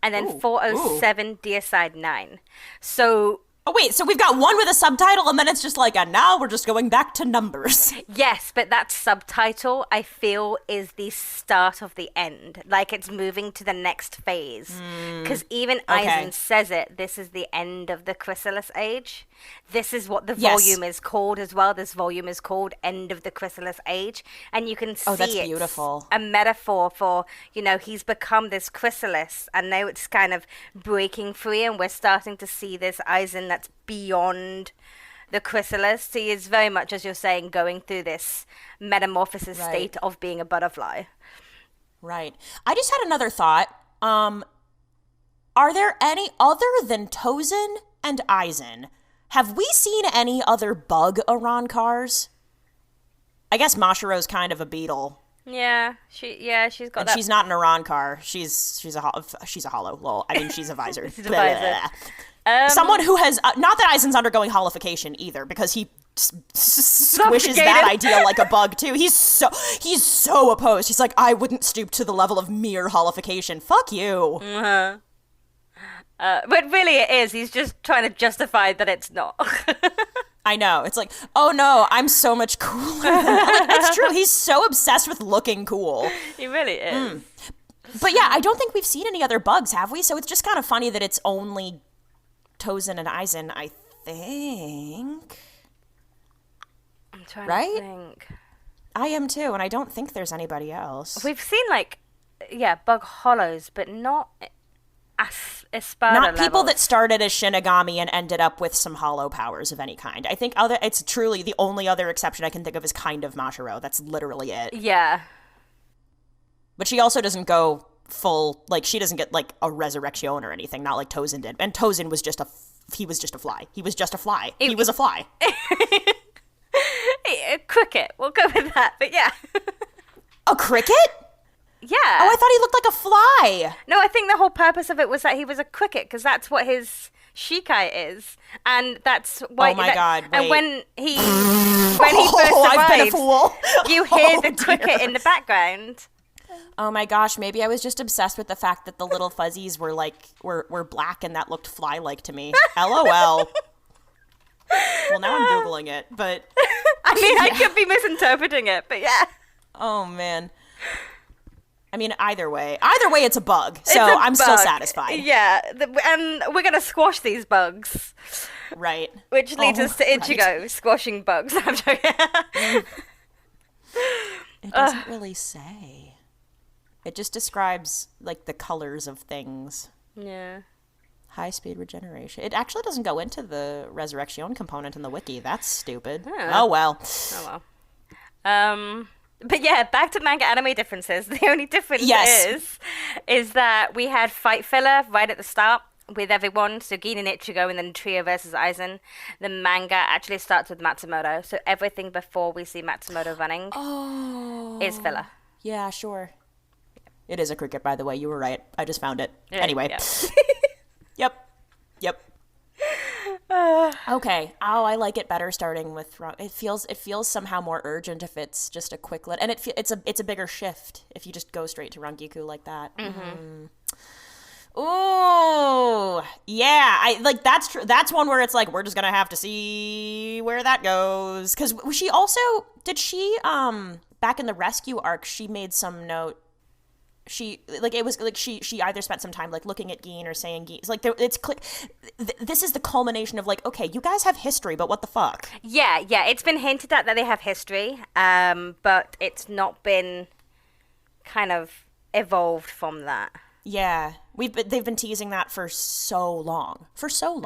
and then 407, Deicide 9. So... Oh, wait, so we've got one with a subtitle, and then it's just like, and now we're just going back to numbers. Yes, but that subtitle, I feel, is the start of the end. Like, it's moving to the next phase. Because even Aizen says it, this is the end of the Chrysalis Age. This is what the volume is called as well. This volume is called End of the Chrysalis Age. And you can see that's it's beautiful. A metaphor for, he's become this chrysalis, and now it's kind of breaking free, and we're starting to see this Aizen that's beyond the chrysalis. He is very much, as you're saying, going through this metamorphosis state of being a butterfly. Right. I just had another thought. Are there any other than Tozen and Aizen? Have we seen any other bug Aran cars? I guess Mashiro's kind of a beetle. Yeah, she's got and that. She's not an Aran car. She's a hollow. Well, I mean, she's a visor. She's a visor. Someone who has not that Aizen's undergoing holification either, because he squishes that idea like a bug too. He's so opposed. He's like, I wouldn't stoop to the level of mere holification. Fuck you. Uh-huh. But really it is. He's just trying to justify that it's not. I know. It's like, oh no, I'm so much cooler than that. Like, it's true. He's so obsessed with looking cool. He really is. But yeah, I don't think we've seen any other bugs, have we? So it's just kind of funny that it's only Tozen and Aizen, I think. I'm trying to think. I am too, and I don't think there's anybody else. We've seen bug hollows, but not Espada Not people levels. that started as Shinigami and ended up with some hollow powers of any kind. I think it's truly the only other exception I can think of is kind of Mashiro. That's literally it. Yeah. But she also doesn't go full, she doesn't get a resurrection or anything, not like Tozen did. And Tozen was just he was just a fly. He was just a fly. He was a fly. A cricket. We'll go with that. But yeah. A cricket? Yeah. Oh, I thought he looked like a fly. No, I think the whole purpose of it was that he was a cricket, because that's what his Shikai is, and that's why. Oh my god! Wait. And when he first arrives, I've been a fool. You hear the cricket in the background. Oh my gosh! Maybe I was just obsessed with the fact that the little fuzzies were were black, and that looked fly-like to me. LOL. Well, now I'm googling it, but I mean, I could be misinterpreting it, but yeah. Oh man. I mean, either way, it's a bug, so I'm still satisfied. Yeah, and we're going to squash these bugs. Right. Which leads us to Ichigo squashing bugs. I'm joking. It doesn't really say. It just describes, the colors of things. Yeah. High-speed regeneration. It actually doesn't go into the resurrection component in the wiki. That's stupid. Yeah. Oh, well. But yeah, back to manga anime differences. The only difference is that we had fight filler right at the start with everyone. So Gin and Ichigo, and then Trio versus Aizen. The manga actually starts with Matsumoto. So everything before we see Matsumoto running is filler. Yeah, sure. It is a cricket, by the way. You were right. I just found it. Yeah, anyway. Yeah. Yep. Okay. Oh, I like it better starting with. It feels somehow more urgent if it's just a quick and it's a bigger shift if you just go straight to Rangiku like that. Mm-hmm. Ooh, yeah. I that's true. That's one where it's we're just gonna have to see where that goes. Because she also back in the rescue arc she made some note. She she either spent some time looking at Gin or saying Gin. It's this is the culmination of okay, you guys have history, but what the fuck? Yeah. It's been hinted at that they have history, but it's not been kind of evolved from that. Yeah, they've been teasing that for so long.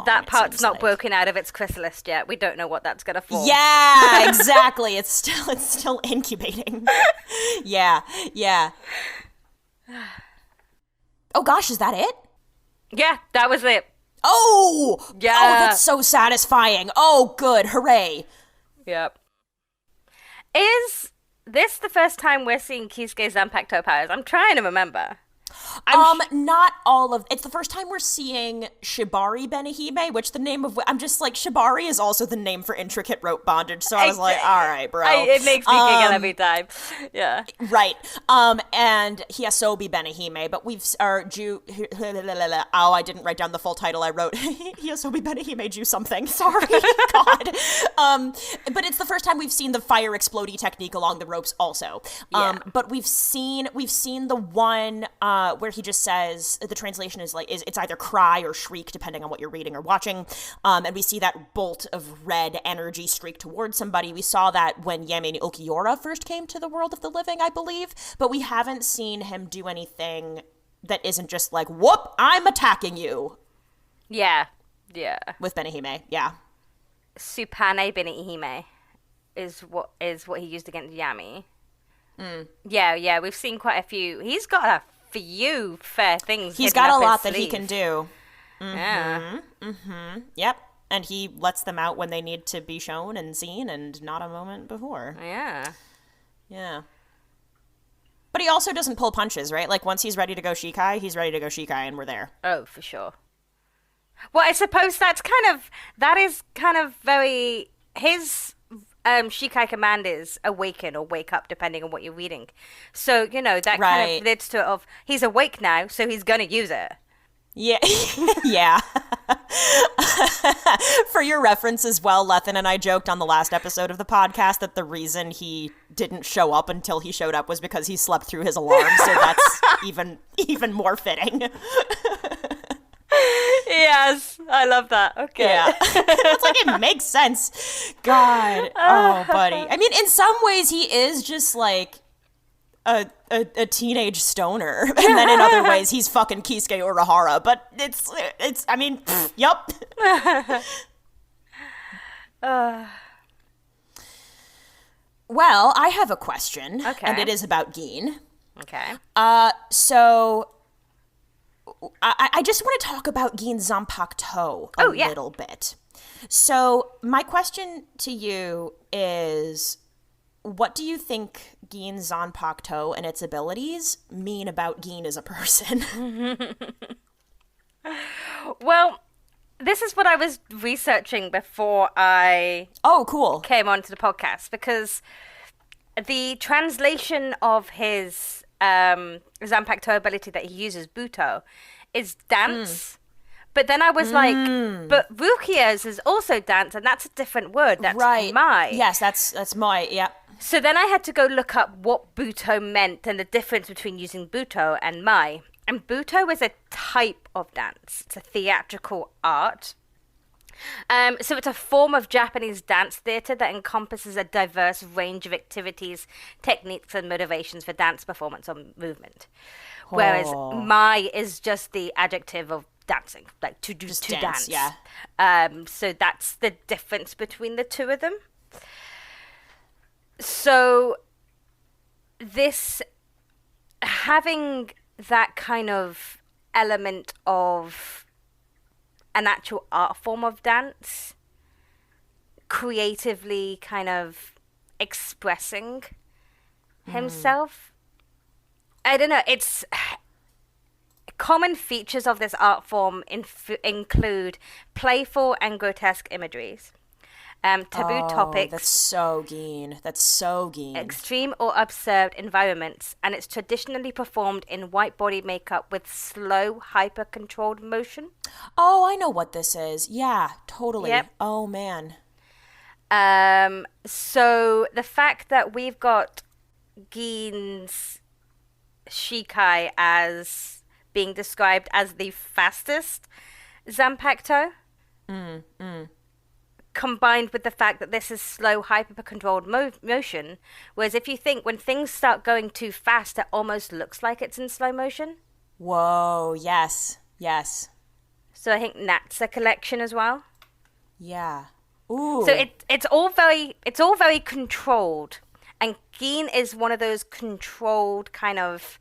That part's not broken out of its chrysalis yet. We don't know what that's gonna form. Yeah, exactly. It's still incubating. Yeah. Oh gosh, is that it? Yeah, that was it. Oh! Yeah. Oh, that's so satisfying. Oh, good. Hooray. Yep. Is this the first time we're seeing Kisuke's zanpakuto powers? I'm trying to remember. Not all of. It's the first time we're seeing Shibari Benihime, which the name of I'm just Shibari is also the name for intricate rope bondage. So I was all right, bro. It makes me giggle every time. Yeah. Right. And Hiasobi Benihime, but oh, I didn't write down the full title. I wrote Hiasobi Benihime Ju something. Sorry, God. But it's the first time we've seen the fire explodey technique along the ropes, also. But we've seen the one. Where he just says the translation is it's either cry or shriek depending on what you're reading or watching, and we see that bolt of red energy streak towards somebody. We saw that when Yamane Okiura first came to the world of the living, I believe, but we haven't seen him do anything that isn't just whoop, I'm attacking you. Yeah. With Benihime, yeah. Supane Benihime is what he used against Yami. Yeah, we've seen quite a few. He's got a few fair things. He's got a lot that sleeve. he can do. Yeah. Yep. And he lets them out when they need to be shown and seen, and not a moment before. Yeah. But he also doesn't pull punches, right? Once he's ready to go Shikai, he's ready to go Shikai, and we're there. Oh, for sure. Well, I suppose that is kind of very his. Shikai command is awaken or wake up, depending on what you're reading. So, that kind of leads to he's awake now, so he's gonna use it. Yeah. Yeah. For your reference as well, Lethan and I joked on the last episode of the podcast that the reason he didn't show up until he showed up was because he slept through his alarm, so that's even more fitting. Yes, I love that. Okay. Yeah. It's like, it makes sense. God. Oh, buddy. I mean, in some ways, he is just like a teenage stoner. And then in other ways, he's fucking Kisuke Urahara. But it's I mean, yup. Well, I have a question. Okay. And it is about Gin. Okay. So I just want to talk about Gin zanpakuto a little bit. So my question to you is, what do you think Gin zanpakuto and its abilities mean about Gin as a person? Well, this is what I was researching before I came onto the podcast, because the translation of his zanpakuto ability that he uses, Buto, is dance. But then I was like, but Rukia's is also dance, and that's a different word. That's Mai. Yes, that's Mai, yeah. So then I had to go look up what Buto meant and the difference between using Buto and Mai. And Buto is a type of dance. It's a theatrical art. So it's a form of Japanese dance theater that encompasses a diverse range of activities, techniques, and motivations for dance performance or movement. Whereas Mai is just the adjective of dancing, like to dance. Yeah. So that's the difference between the two of them. So this, having that kind of element of an actual art form of dance, creatively kind of expressing himself. I don't know, it's common features of this art form include playful and grotesque imageries, taboo topics. That's so Gin. Extreme or absurd environments, and it's traditionally performed in white body makeup with slow, hyper-controlled motion. Oh, I know what this is. Yeah, totally. Yep. Oh, man. So the fact that we've got Gin's Shikai as being described as the fastest zanpakuto, combined with the fact that this is slow, hyper-controlled motion, whereas if you think when things start going too fast, it almost looks like it's in slow motion. Whoa, yes. So I think that's a collection as well. Yeah. Ooh. So it's all very controlled, and Gin is one of those controlled kind of.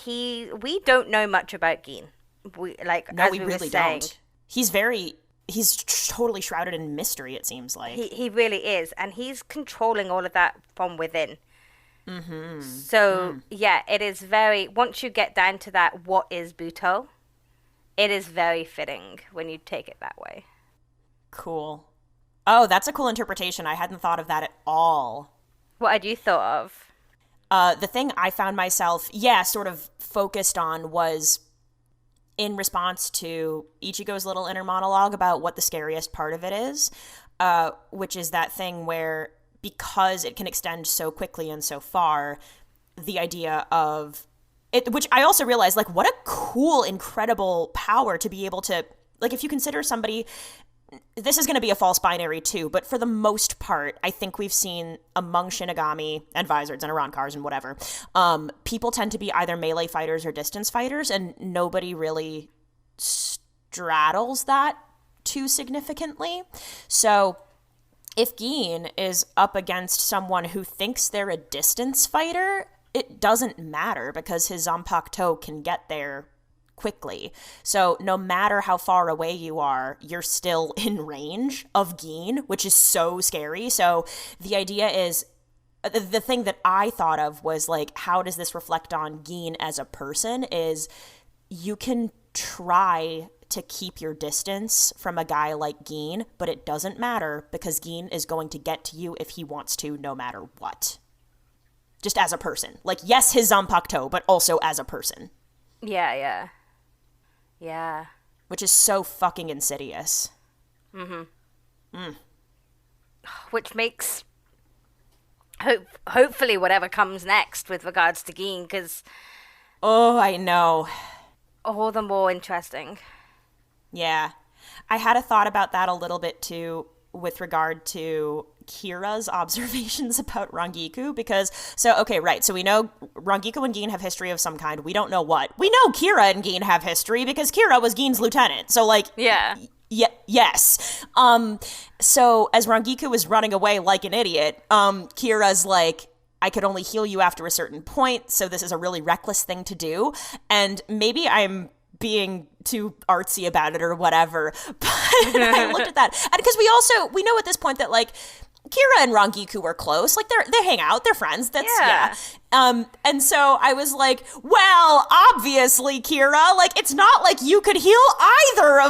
We don't know much about Gin. We really don't. He's totally shrouded in mystery, it seems like. He really is, and he's controlling all of that from within. So yeah, it is very. Once you get down to that, what is Buto? It is very fitting when you take it that way. Cool. Oh, that's a cool interpretation. I hadn't thought of that at all. What had you thought of? The thing I found myself, sort of focused on was in response to Ichigo's little inner monologue about what the scariest part of it is, which is that thing where, because it can extend so quickly and so far, the idea of it, which I also realized, like, what a cool, incredible power to be able to, like, if you consider somebody, this is going to be a false binary too, but for the most part, I think we've seen among Shinigami and Vizards and Arankars and whatever, people tend to be either melee fighters or distance fighters, and nobody really straddles that too significantly. So if Gin is up against someone who thinks they're a distance fighter, it doesn't matter because his zanpakuto can get there quickly. So no matter how far away you are, you're still in range of Gin, which is so scary. So the idea is, the thing that I thought of was, like, how does this reflect on Gin as a person is you can try to keep your distance from a guy like Gin, but it doesn't matter because Gin is going to get to you if he wants to, no matter what. Just as a person. Like, yes, his zanpakuto, but also as a person. Yeah. which is so fucking insidious. Which makes hopefully whatever comes next with regards to Gin, because Oh, I know. all the more interesting. Yeah. I had a thought about that a little bit too with regard to Kira's observations about Rangiku, because, so we know Rangiku and Gin have history of some kind. We don't know what. We know Kira and Gin have history because Kira was Gin's lieutenant. So, like, Yeah. yes. So as Rangiku was running away like an idiot, Kira's like, I could only heal you after a certain point, so this is a really reckless thing to do. And maybe I'm being too artsy about it or whatever, but I looked at that. And because we know at this point that, like, Kira and Rangiku are close. Like, they hang out, they're friends. That's, yeah. And so I was like, well, obviously, Kira, like, it's not like you could heal either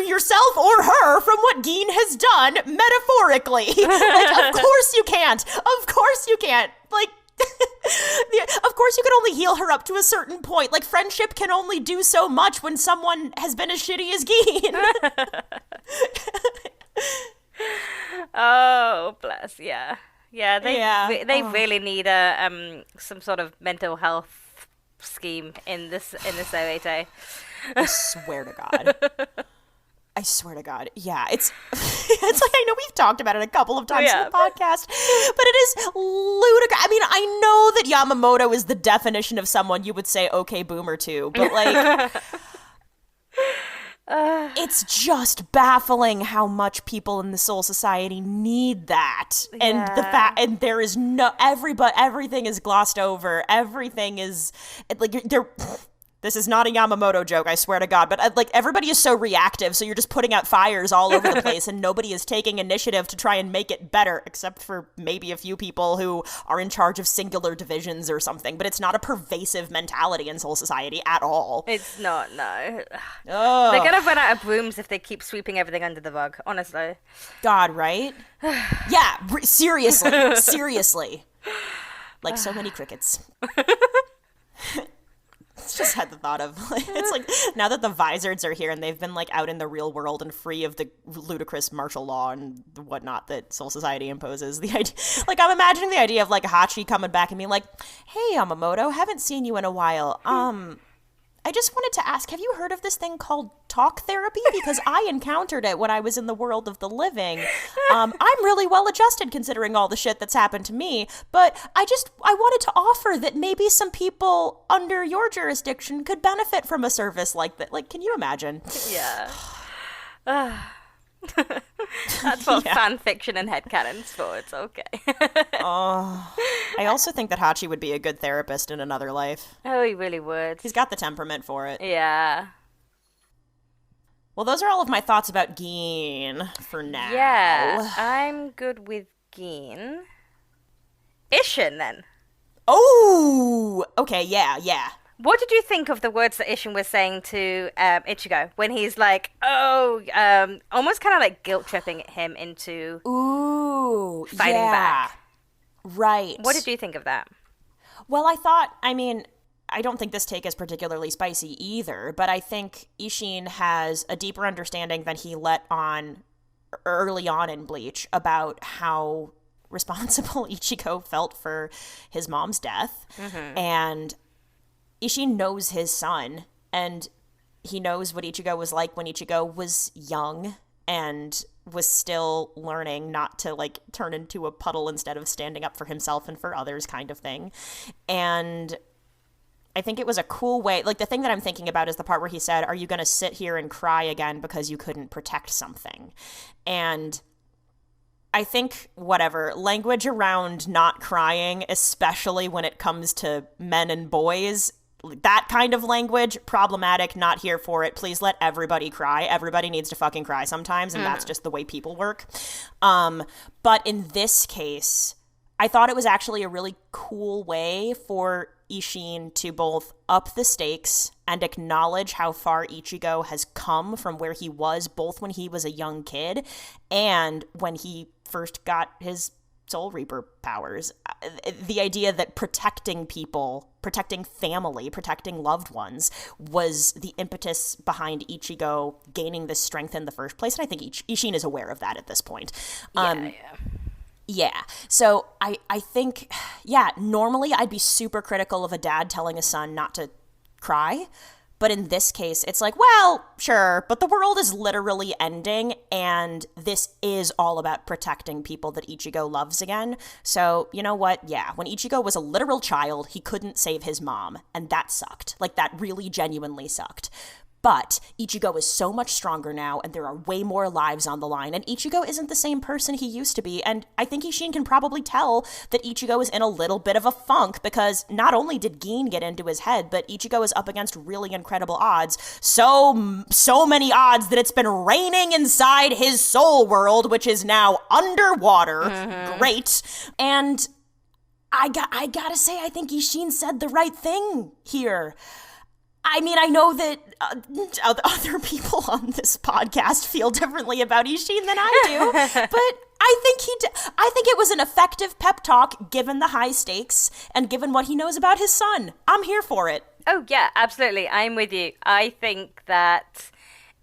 yourself or her from what Gin has done metaphorically. Like, of course you can't. Of course you can't. Like, of course you can only heal her up to a certain point. Like, friendship can only do so much when someone has been as shitty as Gin. Oh, bless, yeah. Yeah, they really need some sort of mental health scheme in this OAT. I swear to God. Yeah, it's like, I know we've talked about it a couple of times in the podcast, but it is ludicrous. I mean, I know that Yamamoto is the definition of someone you would say okay boomer to, but like it's just baffling how much people in the Soul Society need that. And the fact, and there is everything is glossed over. Everything is like, this is not a Yamamoto joke, I swear to God, but like, everybody is so reactive, so you're just putting out fires all over the place, and nobody is taking initiative to try and make it better, except for maybe a few people who are in charge of singular divisions or something, but it's not a pervasive mentality in Soul Society at all. It's not, no. Ugh. They're gonna run out of brooms if they keep sweeping everything under the rug, honestly. God, right? Yeah, seriously. Like so many crickets. Just had the thought of, like, it's like, now that the Vizards are here and they've been, like, out in the real world and free of the ludicrous martial law and whatnot that Soul Society imposes, the idea, like, I'm imagining the idea of, like, Hachi coming back and being like, hey, Yamamoto, haven't seen you in a while, I just wanted to ask, have you heard of this thing called talk therapy? Because I encountered it when I was in the world of the living. I'm really well adjusted considering all the shit that's happened to me, but I wanted to offer that maybe some people under your jurisdiction could benefit from a service like that. Like, can you imagine? Yeah. That's what fan fiction and headcanon's for. It's okay. I also think that Hachi would be a good therapist in another life. Oh, he really would. He's got the temperament for it. Yeah. Well, those are all of my thoughts about Gin for now. Yeah, I'm good with Gin. Isshin, then. Oh! Okay, yeah. What did you think of the words that Isshin was saying to Ichigo when he's like, almost kind of like guilt-tripping him into fighting back? Right. What did you think of that? Well, I don't think this take is particularly spicy either, but I think Isshin has a deeper understanding than he let on early on in Bleach about how responsible Ichigo felt for his mom's death. Mm-hmm. And Isshin knows his son, and he knows what Ichigo was like when Ichigo was young and was still learning not to, like, turn into a puddle instead of standing up for himself and for others kind of thing. And I think it was a cool way, like, the thing that I'm thinking about is the part where he said, are you going to sit here and cry again because you couldn't protect something? And I think, language around not crying, especially when it comes to men and boys, that kind of language, problematic, not here for it. Please let everybody cry. Everybody needs to fucking cry sometimes, and that's just the way people work. But in this case, I thought it was actually a really cool way for Isshin to both up the stakes and acknowledge how far Ichigo has come from where he was, both when he was a young kid and when he first got his Soul Reaper powers. The idea that protecting people, protecting family, protecting loved ones was the impetus behind Ichigo gaining this strength in the first place. And I think Isshin is aware of that at this point. Yeah. So I think, normally I'd be super critical of a dad telling a son not to cry. But in this case, it's like, well, sure, but the world is literally ending, and this is all about protecting people that Ichigo loves again. So, you know what? Yeah, when Ichigo was a literal child, he couldn't save his mom, and that sucked. Like, that really genuinely sucked. But Ichigo is so much stronger now, and there are way more lives on the line, and Ichigo isn't the same person he used to be, and I think Isshin can probably tell that Ichigo is in a little bit of a funk, because not only did Gin get into his head, but Ichigo is up against really incredible odds, so many odds that it's been raining inside his soul world, which is now underwater. Great. And I gotta say, I think Isshin said the right thing here. I mean, I know that other people on this podcast feel differently about Isshin than I do, but I think it was an effective pep talk given the high stakes and given what he knows about his son. I'm here for it. Oh, yeah, absolutely. I'm with you. I think that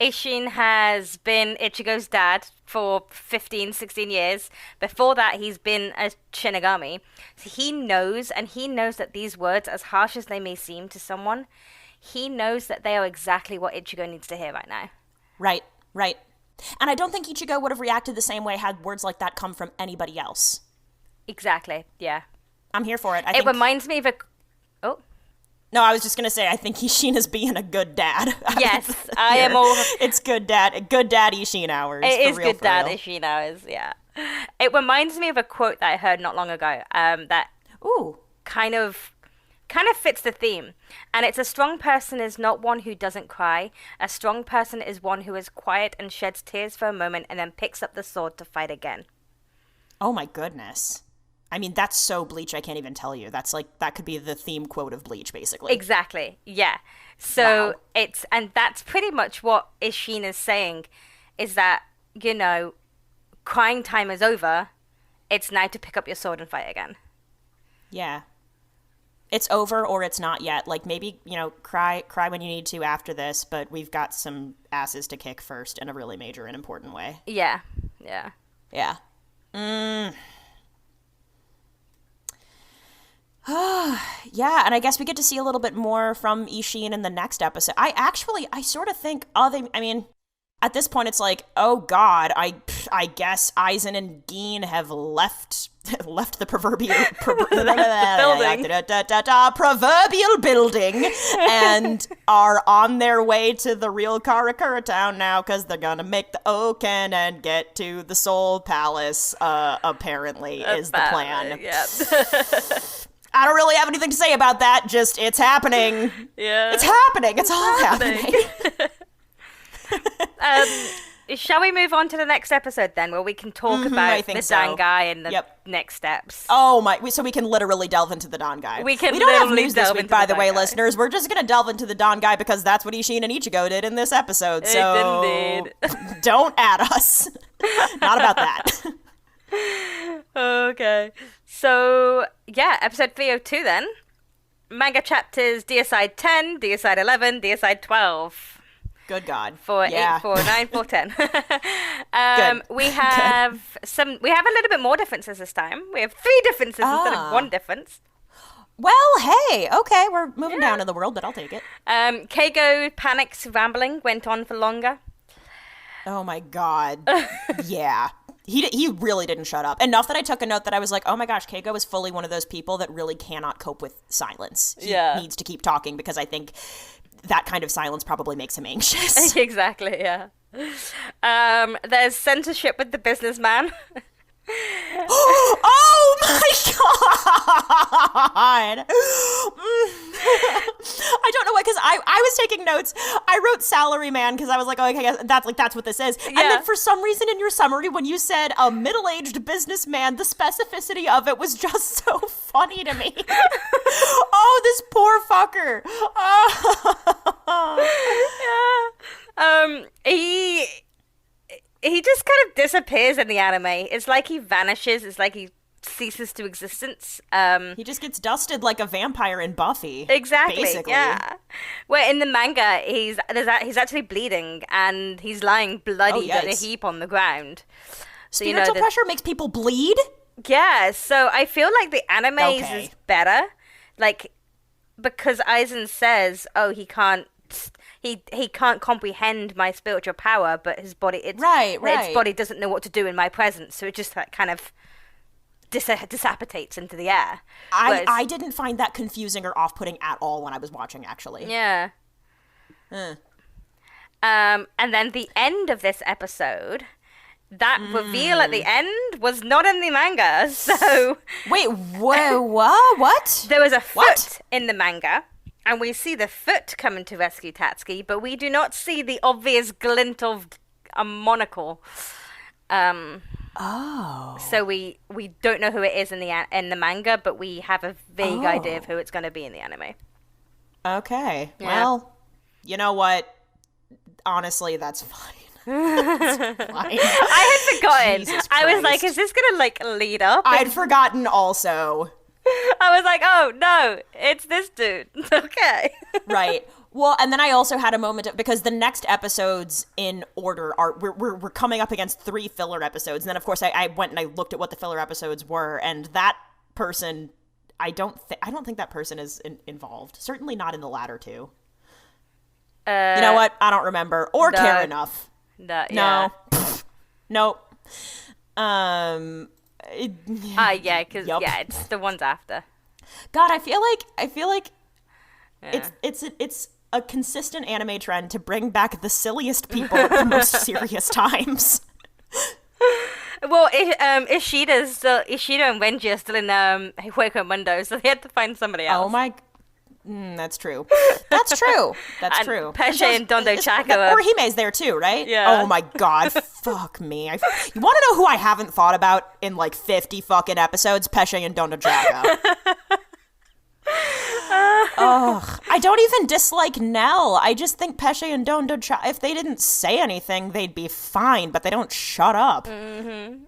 Isshin has been Ichigo's dad for 15, 16 years. Before that, he's been a Shinigami. So he knows that these words, as harsh as they may seem to someone, he knows that they are exactly what Ichigo needs to hear right now. Right. And I don't think Ichigo would have reacted the same way had words like that come from anybody else. Exactly, yeah. I'm here for it. It reminds me of a... Oh? No, I was just going to say, I think Isshin is being a good dad. Yes, I am all... It's good dad Isshin hours. It is good dad Isshin hours, yeah. It reminds me of a quote that I heard not long ago that kind of fits the theme. And it's, a strong person is not one who doesn't cry. A strong person is one who is quiet and sheds tears for a moment and then picks up the sword to fight again. Oh my goodness. I mean, that's so Bleach, I can't even tell you. That's like, that could be the theme quote of Bleach, basically. Exactly, yeah. So and that's pretty much what Isshin is saying, is that, you know, crying time is over. It's now to pick up your sword and fight again. Yeah. It's over or it's not yet. Like, maybe, you know, cry when you need to after this, but we've got some asses to kick first in a really major and important way. Yeah. Yeah, and I guess we get to see a little bit more from Isshin in the next episode. I sort of think, at this point it's like, oh god, I guess Aizen and Gin have left the proverbial proverbial building and are on their way to the real Karakura town now, because they're gonna make the Oken and get to the Soul Palace, apparently is the plan. Yeah. I don't really have anything to say about that, just it's happening. Yeah. It's happening. It's all happening. Shall we move on to the next episode then, where we can talk about the Dangai and the next steps? Oh my! So we can literally delve into the Dangai. We don't have news this week, by the way, listeners. We're just gonna delve into the Dangai because that's what Isshin and Ichigo did in this episode. So indeed. Don't add us. Not about that. Okay. So yeah, episode 302 then. Manga Chapters Deicide 10, Deicide 11, Deicide 12. Good God. 4, 8, 4, 9, 4, 10. We have we have a little bit more differences this time. We have 3 differences instead of 1 difference. Well, hey, okay, we're moving down in the world, but I'll take it. Keigo Panic's rambling went on for longer. Oh my God. Yeah. He really didn't shut up. Enough that I took a note that I was like, oh my gosh, Keigo is fully one of those people that really cannot cope with silence. He needs to keep talking because I think that kind of silence probably makes him anxious. Exactly, yeah. There's censorship with the businessman. Oh my God! I don't know why, because I was taking notes. I wrote salary man because I was like, oh, okay, that's what this is. Yeah. And then for some reason in your summary, when you said a middle-aged businessman, the specificity of it was just so funny to me. Oh, this poor fucker. He just kind of disappears in the anime. It's like he vanishes. It's like he ceases to existence. He just gets dusted like a vampire in Buffy. Exactly. Basically. Yeah. Where in the manga, he's actually bleeding and he's lying bloodied in a heap on the ground. So, spiritual pressure makes people bleed? Yeah. So I feel like the animes is better, like because Aizen says, "Oh, he can't comprehend my spiritual power, but his body, its body doesn't know what to do in my presence, so it just kind of dissipates into the air." I didn't find that confusing or off-putting at all when I was watching, actually. Yeah. And then the end of this episode, that reveal at the end was not in the manga. So wait, what? There was a foot in the manga. And we see the foot coming to rescue Tatsuki, but we do not see the obvious glint of a monocle. So we don't know who it is in the manga, but we have a vague idea of who it's going to be in the anime. Okay. Yeah. Well, you know what? Honestly, that's fine. That's fine. I had forgotten. I was like, is this going to lead up? I'd forgotten also. I was like, oh, no, it's this dude. Okay. Right. Well, and then I also had a moment because the next episodes in order are we're coming up against 3 filler episodes. And then, of course, I went and I looked at what the filler episodes were. And that person, I don't think that person is involved. Certainly not in the latter 2. You know what? I don't remember or care enough. No. Nope. It's the ones after. God, I feel like it's a consistent anime trend to bring back the silliest people at the most serious times. Well, Ishida and Renji are still in Hueco Mundo, so they had to find somebody else. Oh my. That's true. That's true. That's true. Pesce and Dondo Chaka. Orihime's there too, right? Yeah. Oh my god. Fuck me. You want to know who I haven't thought about in 50 fucking episodes? Pesce and Dondo Chaka. Ugh. I don't even dislike Nell. I just think Pesce and Dondo Chaka, if they didn't say anything, they'd be fine, but they don't shut up. Mm-hmm.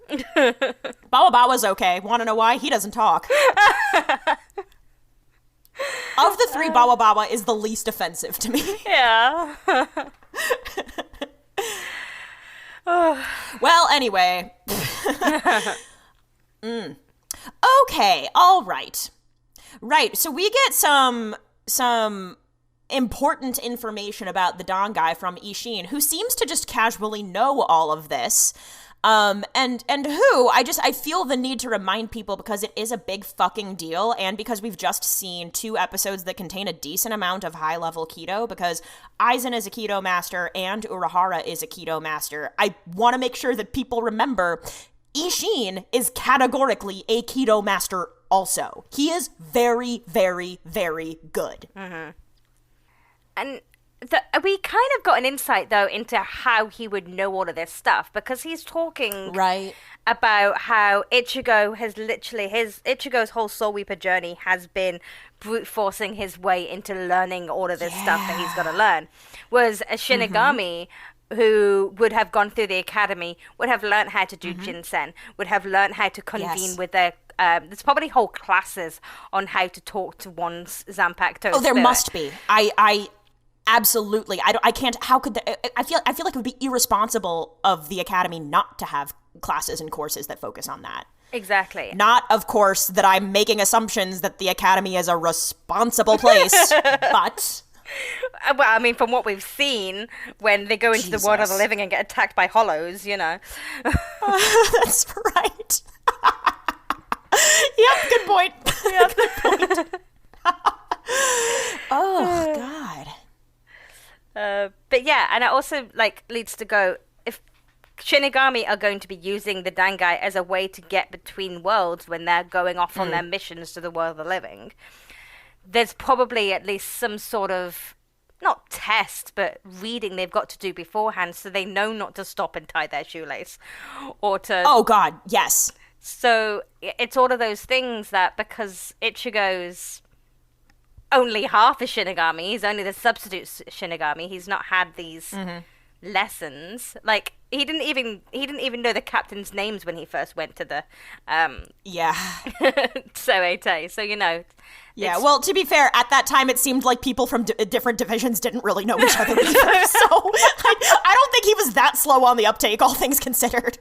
Bawabawa's okay. Want to know why? He doesn't talk. Of the 3, Bawabawa is the least offensive to me. Yeah. Well, anyway. Okay, all right. Right, so we get some important information about the Dangai from Isshin, who seems to just casually know all of this. And who, I feel the need to remind people because it is a big fucking deal, and because we've just seen 2 episodes that contain a decent amount of high-level Kido, because Aizen is a Kido master and Urahara is a Kido master. I want to make sure that people remember Isshin is categorically a Kido master also. He is very, very, very good. Mm-hmm. And we kind of got an insight, though, into how he would know all of this stuff, because he's talking about how Ichigo has Ichigo's whole Soul Reaper journey has been brute forcing his way into learning all of this stuff that he's got to learn. Whereas a Shinigami who would have gone through the academy would have learned how to do Jinsen, would have learned how to convene with their there's probably whole classes on how to talk to one's zanpakuto. Oh, there must be. I absolutely. I can't. How could I feel like it would be irresponsible of the academy not to have classes and courses that focus on that. Exactly. Not, of course, that I'm making assumptions that the academy is a responsible place, but. Well, I mean, from what we've seen, when they go into the world of the living and get attacked by hollows, you know. That's right. Yep, good point. Yep, good point. Oh, God. But yeah, and it also leads to go, if Shinigami are going to be using the Dangai as a way to get between worlds when they're going off on their missions to the world of the living, there's probably at least some sort of, not test, but reading they've got to do beforehand so they know not to stop and tie their shoelace. Or to... Oh, God, yes. So it's all of those things that, because Ichigo's only half a Shinigami, he's only the substitute Shinigami, he's not had these lessons. he didn't even know the captain's names when he first went to the Yeah. Soete. So Yeah, well, to be fair, at that time it seemed like people from different divisions didn't really know each other either. So I don't think he was that slow on the uptake, all things considered.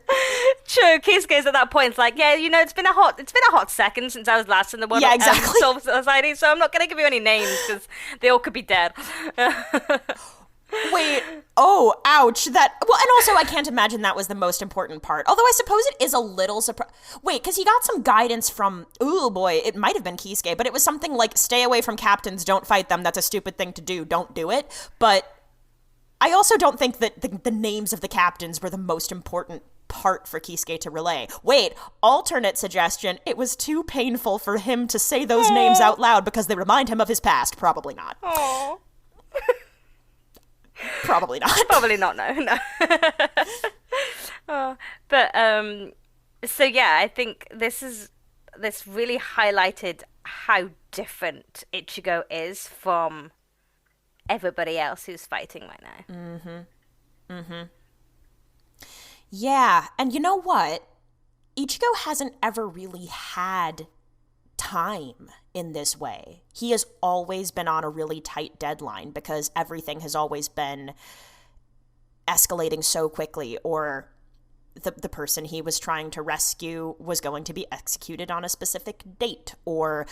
True, Kisuke's at that point like, yeah, it's been a hot second since I was last in the world. Yeah, exactly. Soul Society, so I'm not going to give you any names because they all could be dead. Wait, oh, ouch. And also I can't imagine that was the most important part. Although I suppose it is a little surprise. Wait, because he got some guidance from, ooh boy, it might have been Kisuke, but it was something like, stay away from captains, don't fight them, that's a stupid thing to do, don't do it. But I also don't think that the names of the captains were the most important part for Kisuke to relay. Wait, alternate suggestion, it was too painful for him to say those names out loud because they remind him of his past. Probably not. Aww. Probably not. Probably not, no. But, so yeah, I think this really highlighted how different Ichigo is from everybody else who's fighting right now. Yeah, and you know what? Ichigo hasn't ever really had time in this way. He has always been on a really tight deadline because everything has always been escalating so quickly, or the person he was trying to rescue was going to be executed on a specific date, or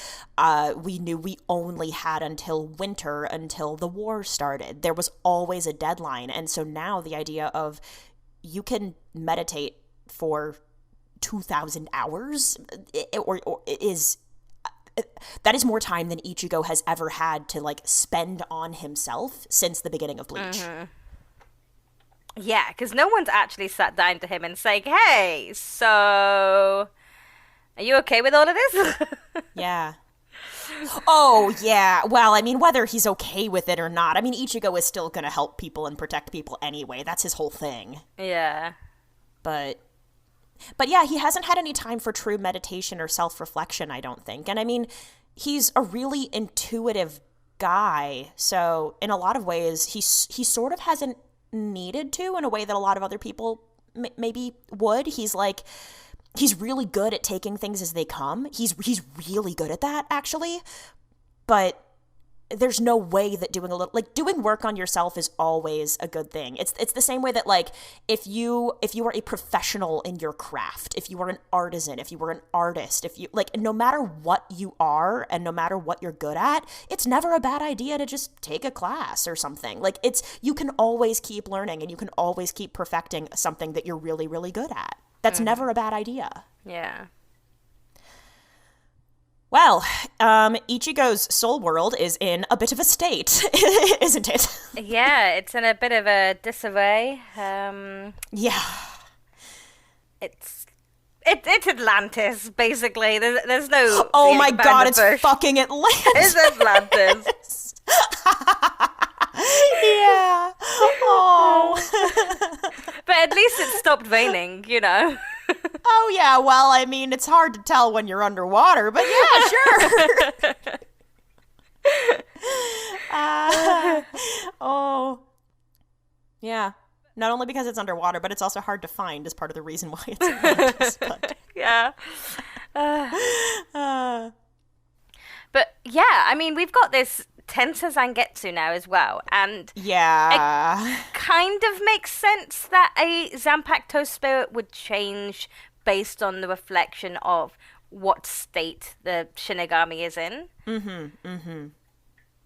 we knew we only had until winter until the war started. There was always a deadline, and so now the idea of you can meditate for 2,000 hours or is that is more time than Ichigo has ever had to spend on himself since the beginning of Bleach. Mm-hmm. Yeah, because no one's actually sat down to him and saying, hey, so are you okay with all of this? Yeah. Oh, yeah. Well, I mean, whether he's okay with it or not, I mean, Ichigo is still going to help people and protect people anyway. That's his whole thing. Yeah. But yeah, he hasn't had any time for true meditation or self-reflection, I don't think. And I mean, he's a really intuitive guy. So in a lot of ways, he sort of hasn't needed to in a way that a lot of other people maybe would. He's really good at taking things as they come. He's really good at that, actually. But there's no way that doing work on yourself is always a good thing. It's the same way that if you are a professional in your craft, if you are an artisan, if you were an artist, if you no matter what you are and no matter what you're good at, it's never a bad idea to just take a class or something. You can always keep learning and you can always keep perfecting something that you're really, really good at. That's never a bad idea. Yeah. Well, Ichigo's soul world is in a bit of a state, isn't it? Yeah, it's in a bit of a disarray. Yeah. It's Atlantis, basically. There's no... Oh my god, it's fucking Atlantis. It's Atlantis. Yeah. Oh. But at least it stopped raining, Oh, yeah, well, I mean, it's hard to tell when you're underwater, but yeah, sure. Oh. Yeah. Not only because it's underwater, but it's also hard to find is part of the reason why it's Atlantis. Yeah. But, yeah, I mean, we've got this Tensa Zangetsu now as well, and yeah, it kind of makes sense that a Zanpakuto spirit would change based on the reflection of what state the Shinigami is in.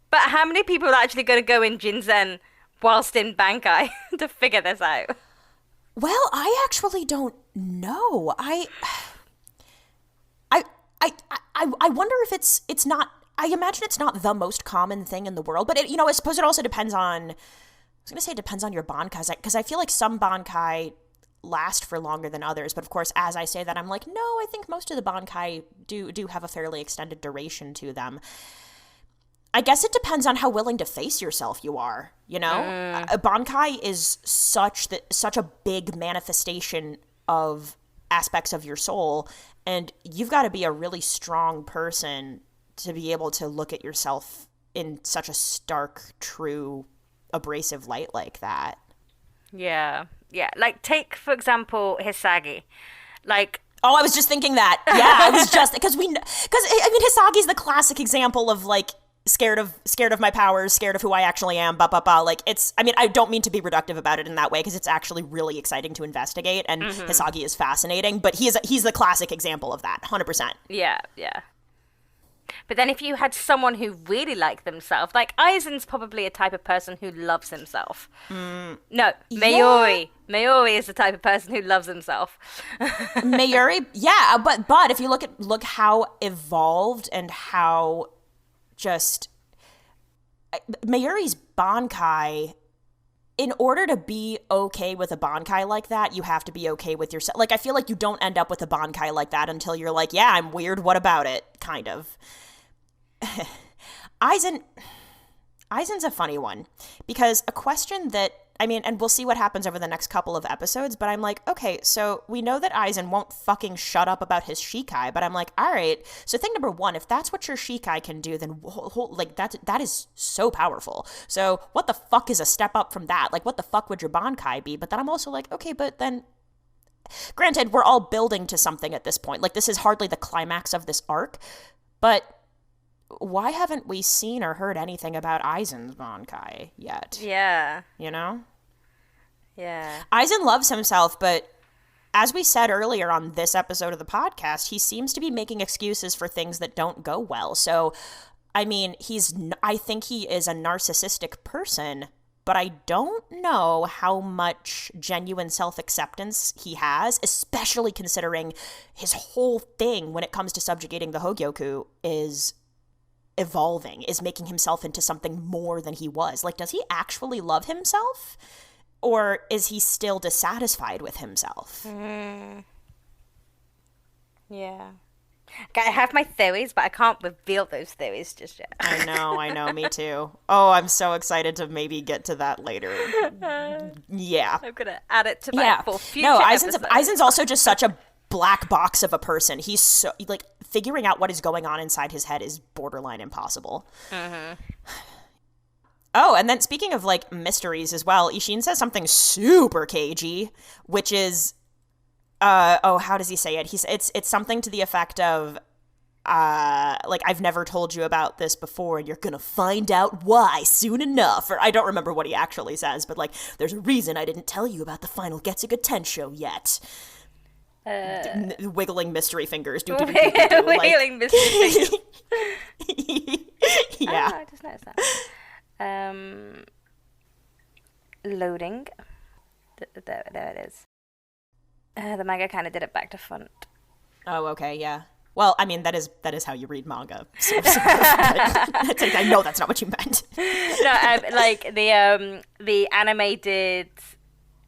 But how many people are actually going to go in Jinzen whilst in Bankai to figure this out? Well, I actually don't know. I wonder if it's not. I imagine it's not the most common thing in the world, but I suppose it also depends on. I was gonna say it depends on your bankai, because I feel like some bankai last for longer than others. But of course, as I say that, I'm like, no, I think most of the bankai do have a fairly extended duration to them. I guess it depends on how willing to face yourself you are. A bankai is such a big manifestation of aspects of your soul, and you've got to be a really strong person to be able to look at yourself in such a stark, true, abrasive light like that. Yeah. Yeah, like take for example Hisagi, like. Oh, I was just thinking that. Yeah, I was just because I mean Hisagi's the classic example of like scared of my powers, scared of who I actually am. Like it's. I mean, I don't mean to be reductive about it in that way because it's actually really exciting to investigate, and Hisagi is fascinating. But he's the classic example of that, 100%. Yeah. But then if you had someone who really liked themselves, like Aizen's probably a type of person who loves himself. No, Mayuri. Yeah. Mayuri is the type of person who loves himself. Mayuri, yeah, but if you look how evolved and how just Mayuri's Bankai, in order to be okay with a Bankai like that, you have to be okay with yourself. Like, I feel like you don't end up with a Bankai like that until you're like, yeah, I'm weird, what about it? Kind of. Aizen's a funny one, because a question that, I mean, and we'll see what happens over the next couple of episodes, but I'm like, okay, so we know that Aizen won't fucking shut up about his Shikai, but I'm like, all right, so thing number one, if that's what your Shikai can do, then like that is so powerful. So what the fuck is a step up from that? Like, what the fuck would your Bankai be? But then I'm also like, okay, but then, granted, we're all building to something at this point. Like, this is hardly the climax of this arc, but why haven't we seen or heard anything about Aizen's Bankai yet? Yeah. You know? Yeah. Aizen loves himself, but as we said earlier on this episode of the podcast, he seems to be making excuses for things that don't go well. So, I mean, I think he is a narcissistic person, but I don't know how much genuine self-acceptance he has, especially considering his whole thing when it comes to subjugating the Hogyoku is evolving, is making himself into something more than he was. Like, does he actually love himself? Or is he still dissatisfied with himself? Yeah. I have my theories, but I can't reveal those theories just yet. I know, me too. Oh, I'm so excited to maybe get to that later. Yeah. I'm going to add it to my for future Aizen's also just such a black box of a person. He's so, like, figuring out what is going on inside his head is borderline impossible. Oh, and then speaking of, like, mysteries as well, Isshin says something super cagey, which is, how does he say it? It's something to the effect of, like, I've never told you about this before, and you're gonna find out why soon enough. Or I don't remember what he actually says, but, like, there's a reason I didn't tell you about the final Getsuga Tenshō yet. Wiggling mystery fingers. Wiggling mystery fingers. Yeah. I just noticed that. Loading. There it is. The manga kind of did it back to front. Oh, okay, yeah. Well, I mean, that is how you read manga. So, like, I know that's not what you meant. No, like the anime did.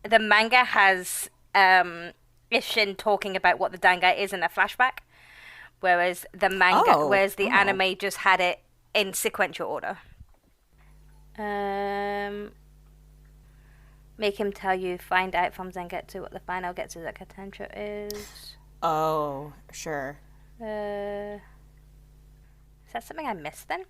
The manga has Isshin talking about what the Dangai is in a flashback, whereas the anime just had it in sequential order. Make him tell you, find out from Zangetsu what the final Getsuga Tenshō is. Oh, sure. Is that something I missed then?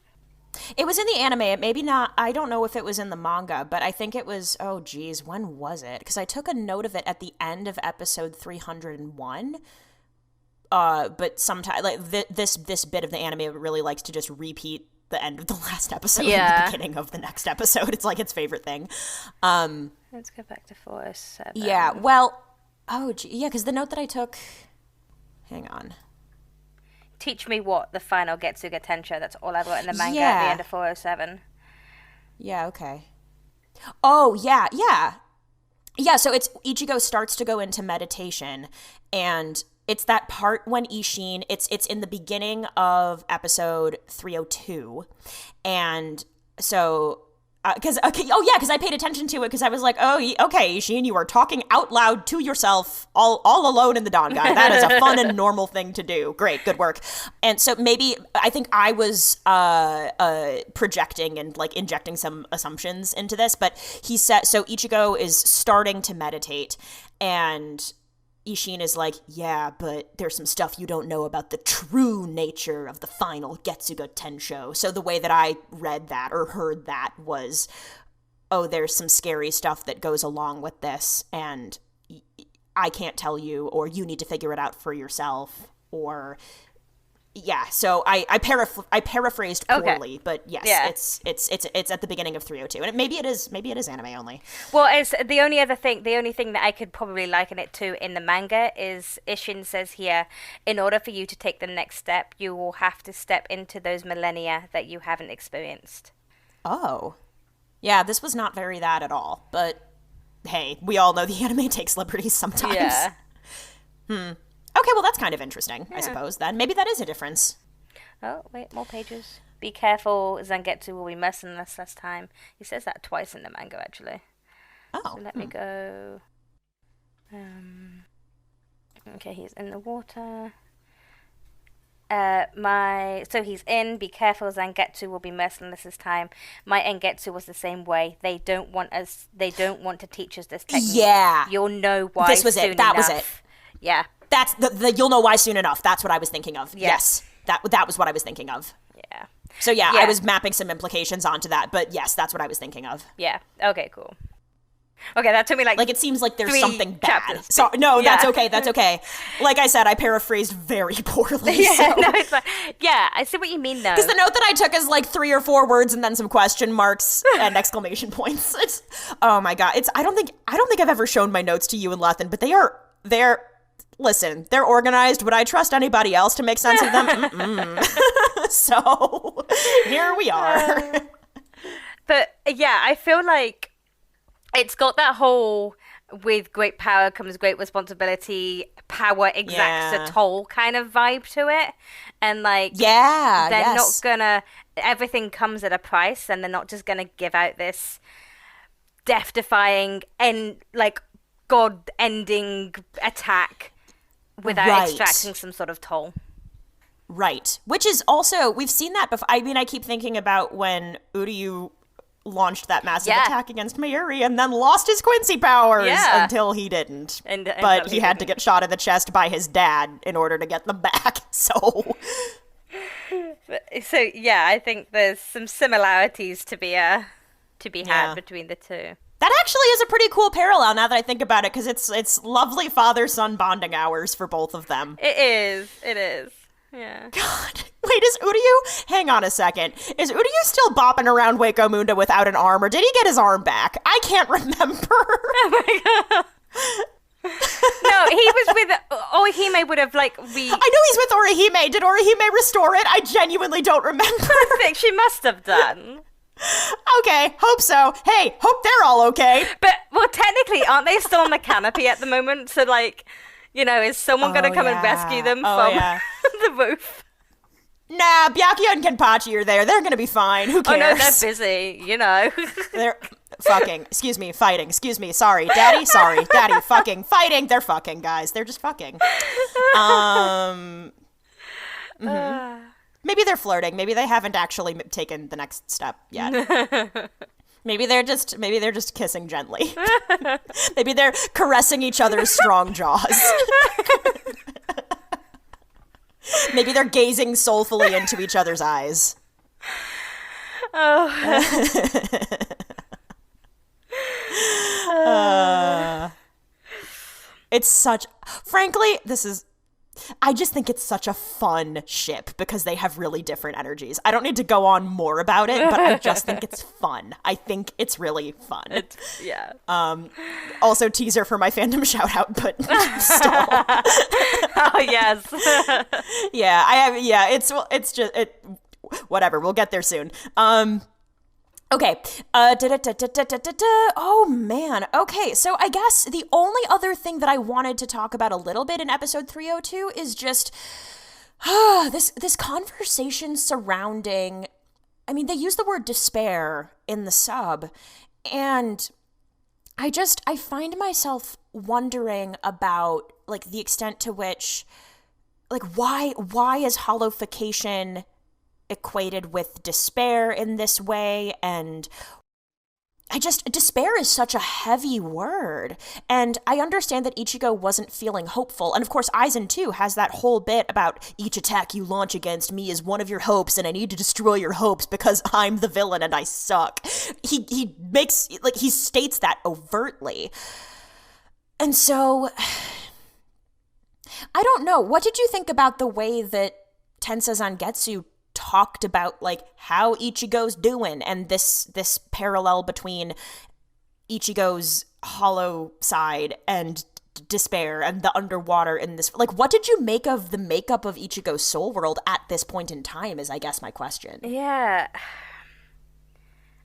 It was in the anime. It maybe not. I don't know if it was in the manga, but I think it was. Oh, geez, when was it? Because I took a note of it at the end of episode 301. But sometimes, like this bit of the anime really likes to just repeat the end of the last episode and the beginning of the next episode. It's like its favorite thing. Let's go back to 407. Yeah. Well. Oh, yeah. Because the note that I took. Hang on. Teach me what the final Getsuga Tenshō. That's all I wrote in the manga at the end of 407. Yeah, okay. Oh, yeah. Yeah, so it's Ichigo starts to go into meditation, and it's that part when Isshin, it's in the beginning of episode 302, and so... because I paid attention to it because I was like, oh, okay, Isshin, you are talking out loud to yourself all alone in the Dangai. That is a fun and normal thing to do. Great, good work. And so maybe, I think I was projecting and like injecting some assumptions into this, but he said, so Ichigo is starting to meditate, and Isshin is like, yeah, but there's some stuff you don't know about the true nature of the final Getsuga Tenshō. So the way that I read that or heard that was oh, there's some scary stuff that goes along with this, and I can't tell you, or you need to figure it out for yourself, or yeah. So I paraphrased poorly, but yes, it's at the beginning of 302, and maybe it is anime only. Well, it's the only thing that I could probably liken it to in the manga is Isshin says here, in order for you to take the next step, you will have to step into those millennia that you haven't experienced. Oh, yeah, this was not very that at all, but hey, we all know the anime takes liberties sometimes. Yeah. Okay, well, that's kind of interesting, I suppose, then. Maybe that is a difference. Oh, wait, more pages. Be careful, Zangetsu will be merciless this time. He says that twice in the manga, actually. Oh. So let me go. Okay, he's in the water. So he's in. Be careful, Zangetsu will be merciless this time. My Engetsu was the same way. They don't want to teach us this technique. Yeah. You'll know why. This was soon it. That enough. was it. Yeah. That's the you'll know why soon enough. That's what I was thinking of. Yeah. Yes. That was what I was thinking of. Yeah. So yeah, I was mapping some implications onto that, but yes, that's what I was thinking of. Yeah. Okay, cool. Okay, that took me like it seems like there's 3 something bad. chapters. So no, that's okay. That's okay. Like I said, I paraphrased very poorly. Yeah, no, it's like, yeah, I see what you mean though. Because the note that I took is like 3 or 4 words and then some question marks and exclamation points. It's, oh my god. I don't think I've ever shown my notes to you and Lethan, but they're listen, they're organized. Would I trust anybody else to make sense of them? So here we are. But yeah, I feel like it's got that whole with great power comes great responsibility, power exacts a toll kind of vibe to it. And like, they're not gonna, everything comes at a price, and they're not just gonna give out this death-defying and like god-ending attack without extracting some sort of toll. Right. Which is also, we've seen that before. I mean, I keep thinking about when Uryu launched that massive attack against Mayuri and then lost his Quincy powers until he didn't. But he had to get shot in the chest by his dad in order to get them back. So yeah, I think there's some similarities to be had between the two. That actually is a pretty cool parallel now that I think about it, because it's lovely father-son bonding hours for both of them. It is. Yeah. God. Wait, is Uryu... Hang on a second. Is Uryu still bopping around Waco Munda without an arm, or did he get his arm back? I can't remember. Oh my god. No, he was with... Orihime would have, like, I know he's with Orihime. Did Orihime restore it? I genuinely don't remember. I think she must have done. Okay, hope so. Hey, hope they're all okay. But, well, technically, aren't they still on the canopy at the moment? So, like... You know, is someone going to come and rescue them from the roof? Nah, Byakuya and Kenpachi are there. They're going to be fine. Who cares? Oh, no, they're busy, you know. They're fighting. Sorry, Daddy, fucking fighting. They're fucking, guys. They're just fucking. Maybe they're flirting. Maybe they haven't actually taken the next step yet. Maybe they're just kissing gently. Maybe they're caressing each other's strong jaws. Maybe they're gazing soulfully into each other's eyes. It's such... Frankly, I just think it's such a fun ship because they have really different energies. I don't need to go on more about it, but I just think it's fun. I think it's really fun. Also teaser for my fandom shout out, but still. Oh yes. It's just whatever. We'll get there soon. Okay. Oh, man. Okay, so I guess the only other thing that I wanted to talk about a little bit in episode 302 is just this conversation surrounding... I mean, they use the word despair in the sub, and I find myself wondering about, like, the extent to which... Like, why is hollowification equated with despair in this way, and despair is such a heavy word. And I understand that Ichigo wasn't feeling hopeful. And of course, Aizen, too, has that whole bit about each attack you launch against me is one of your hopes, and I need to destroy your hopes because I'm the villain and I suck. He states that overtly. And so, I don't know. What did you think about the way that Tensa Zangetsu talked about like how Ichigo's doing and this parallel between Ichigo's hollow side and despair and the underwater in this, like, what did you make of the makeup of Ichigo's soul world at this point in time is I guess my question. Yeah,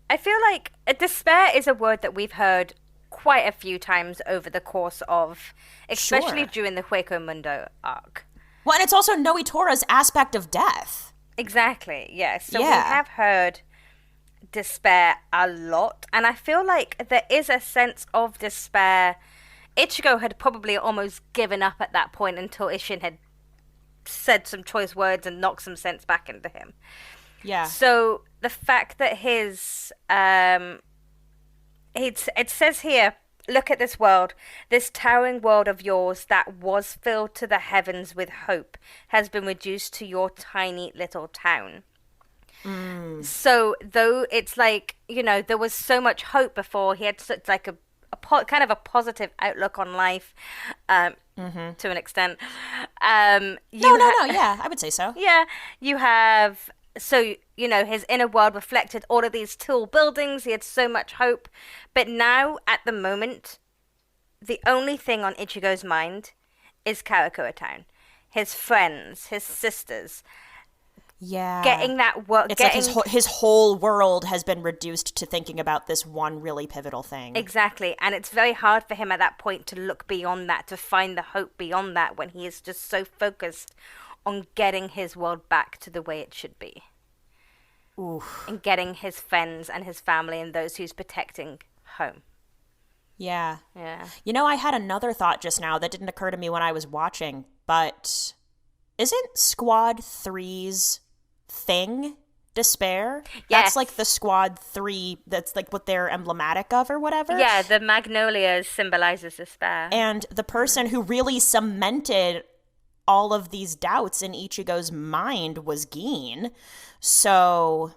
I feel like despair is a word that we've heard quite a few times over the course of, especially during the Hueco Mundo arc. Well, and it's also Noitora's aspect of death. Exactly, yeah. So we have heard despair a lot, and I feel like there is a sense of despair. Ichigo had probably almost given up at that point until Isshin had said some choice words and knocked some sense back into him. Yeah. So the fact that his it says here, look at this world. This towering world of yours that was filled to the heavens with hope has been reduced to your tiny little town. So though it's like, you know, there was so much hope before, he had such like a kind of a positive outlook on life, to an extent. Yeah, I would say so. Yeah, you have... So, you know, his inner world reflected all of these tall buildings. He had so much hope. But now, at the moment, the only thing on Ichigo's mind is Karakura Town. His friends, his sisters. Yeah. Getting that work. It's like his whole world has been reduced to thinking about this one really pivotal thing. Exactly. And it's very hard for him at that point to look beyond that, to find the hope beyond that when he is just so focused on getting his world back to the way it should be. Oof. And getting his friends and his family and those he's protecting home. Yeah. Yeah. You know, I had another thought just now that didn't occur to me when I was watching, but isn't Squad 3's thing despair? Yes. That's like the Squad 3, that's like what they're emblematic of or whatever. Yeah, the magnolia symbolizes despair. And the person who really cemented all of these doubts in Ichigo's mind was Gin. So,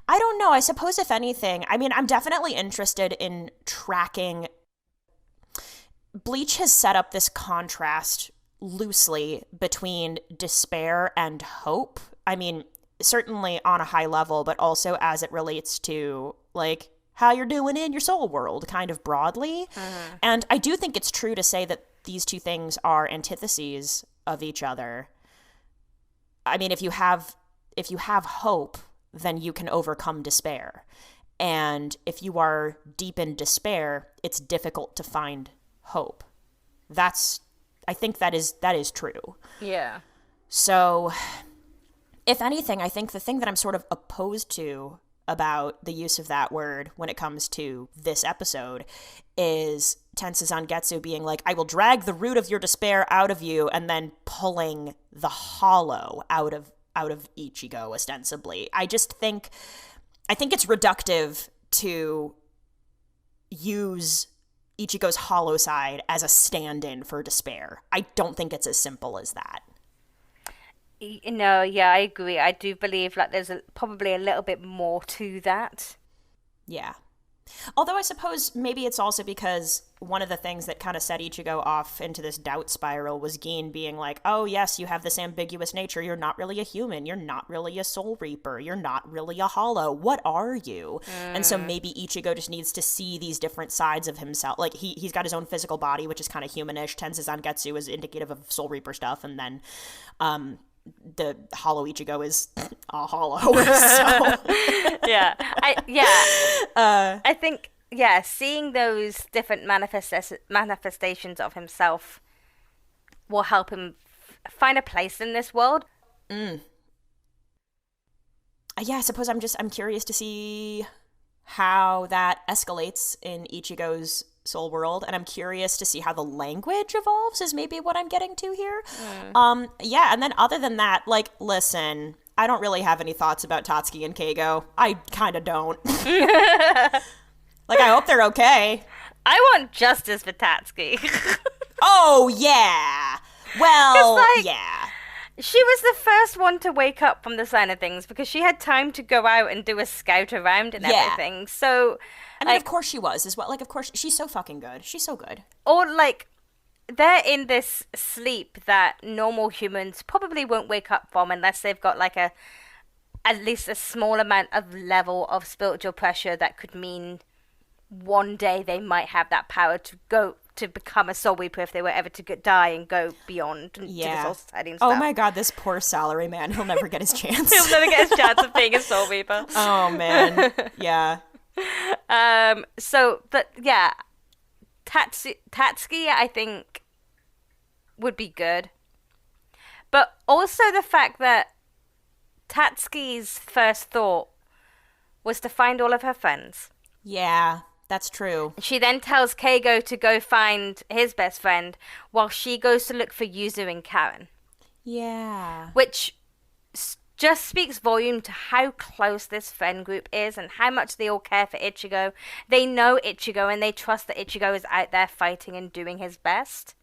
I don't know. I suppose if anything, I mean, I'm definitely interested in tracking. Bleach has set up this contrast loosely between despair and hope. I mean, certainly on a high level, but also as it relates to, like, how you're doing in your soul world, kind of broadly. Mm-hmm. And I do think it's true to say that these two things are antitheses of each other. I mean, if you have hope, then you can overcome despair. And if you are deep in despair, it's difficult to find hope. I think that is true. Yeah. So, if anything, I think the thing that I'm sort of opposed to about the use of that word when it comes to this episode is Tensa Zangetsu being like, I will drag the root of your despair out of you, and then pulling the hollow out of Ichigo, ostensibly. I think it's reductive to use Ichigo's hollow side as a stand-in for despair. I don't think it's as simple as that. No, yeah, I agree. I do believe like there's probably a little bit more to that. Yeah. Although I suppose maybe it's also because one of the things that kind of set Ichigo off into this doubt spiral was Gin being like, oh yes, you have this ambiguous nature. You're not really a human. You're not really a soul reaper. You're not really a hollow. What are you? And so maybe Ichigo just needs to see these different sides of himself. Like he's got his own physical body, which is kind of humanish. Tensa Zangetsu is indicative of soul reaper stuff. And then the hollow Ichigo is a hollow. So. Yeah. I think, yeah, seeing those different manifestations of himself will help him find a place in this world. Yeah, I suppose I'm curious to see how that escalates in Ichigo's soul world, and I'm curious to see how the language evolves is maybe what I'm getting to here. Yeah, and then other than that, like, listen, I don't really have any thoughts about Tatsuki and Keigo. I kind of don't. Like, I hope they're okay. I want justice for Tatsuki. Oh, yeah. Well, like, yeah. She was the first one to wake up from the sign of things because she had time to go out and do a scout around and everything. So, and then, of course she was as well. Like, of course, she's so fucking good. She's so good. Or, like, they're in this sleep that normal humans probably won't wake up from unless they've got, like, at least a small amount of level of spiritual pressure that could mean one day they might have that power to become a soul reaper if they were ever to die and go beyond to the soul society and stuff. Oh my god, this poor salary man. He'll never get his chance. He'll never get his chance of being a soul reaper. Oh man. Yeah. But yeah, Tatsuki, I think, would be good. But also the fact that Tatsuki's first thought was to find all of her friends. Yeah. That's true. She then tells Keigo to go find his best friend while she goes to look for Yuzu and Karen. Yeah. Which just speaks volume to how close this friend group is and how much they all care for Ichigo. They know Ichigo and they trust that Ichigo is out there fighting and doing his best.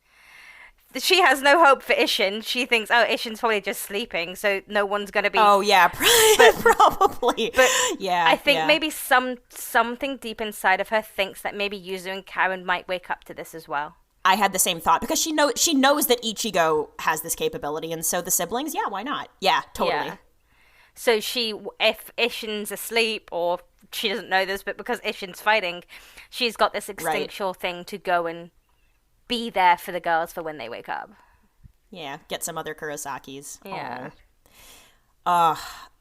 She has no hope for Isshin. She thinks, oh, Isshin's probably just sleeping, so no one's going to be... Oh, yeah, probably. But yeah, I think maybe something deep inside of her thinks that maybe Yuzu and Karen might wake up to this as well. I had the same thought, because she knows that Ichigo has this capability, and so the siblings, yeah, why not? Yeah, totally. Yeah. So if Isshin's asleep, or she doesn't know this, but because Isshin's fighting, she's got this instinctual thing to go and be there for the girls for when they wake up. Yeah, get some other Kurosakis. Yeah.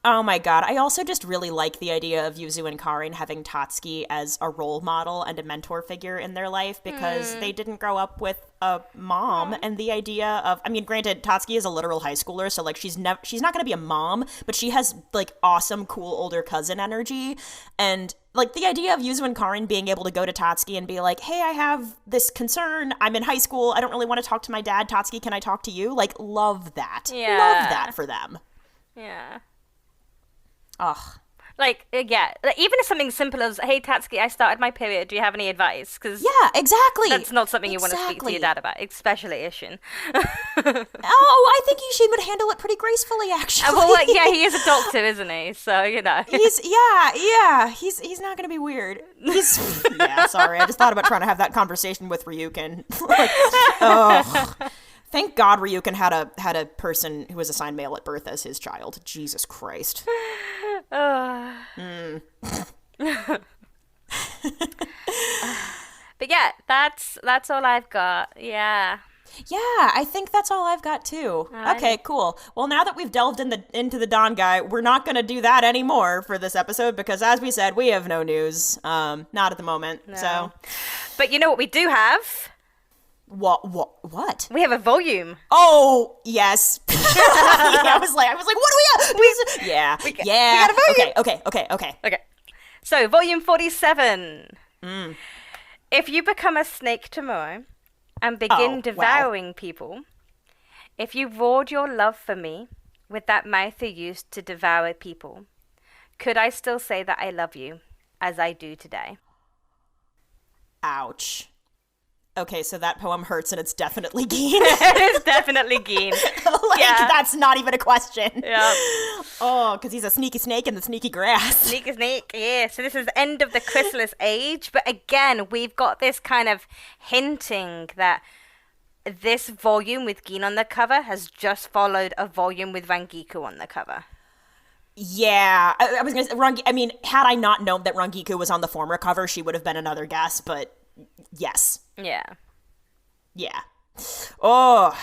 Oh my god. I also just really like the idea of Yuzu and Karin having Tatsuki as a role model and a mentor figure in their life, because they didn't grow up with a mom, and the idea of, I mean, granted, Tatsuki is a literal high schooler, so like she's not going to be a mom, but she has like awesome, cool older cousin energy, and like the idea of Yuzu and Karin being able to go to Tatsuki and be like, hey, I have this concern. I'm in high school. I don't really want to talk to my dad. Tatsuki, can I talk to you? Like, love that. Yeah. Love that for them. Yeah. Ugh. Like, yeah, even if something simple as, hey, Tatsuki, I started my period. Do you have any advice? Because yeah, exactly. That's not something you want to speak to your dad about, especially Isshin. Oh, I think Isshin would handle it pretty gracefully, actually. Well, like, yeah, he is a doctor, isn't he? So, you know. He's not going to be weird. Yeah, sorry. I just thought about trying to have that conversation with Ryukin. Like, oh. Thank God Ryukin had a person who was assigned male at birth as his child. Jesus Christ. But yeah, that's all I've got. Yeah. Yeah, I think that's all I've got too. Okay, cool. Well, now that we've delved into the Dangai, we're not going to do that anymore for this episode, because as we said, we have no news. Not at the moment. No. So, but you know what we do have? What? We have a volume. Oh, yes. I was like, what do we have? Yeah. We got a volume. Okay. So, volume 47. If you become a snake tomorrow and begin devouring people, if you roared your love for me with that mouth you used to devour people, could I still say that I love you as I do today? Ouch. Okay, so that poem hurts, and it's definitely Gin. It is definitely Gin. That's not even a question. Yeah. Oh, because he's a sneaky snake in the sneaky grass. Sneaky snake, yeah. So this is the end of the Chrysalis Age, but again, we've got this kind of hinting that this volume with Gin on the cover has just followed a volume with Rangiku on the cover. Yeah, I was going to say, had I not known that Rangiku was on the former cover, she would have been another guess, but yes. Yeah. Oh,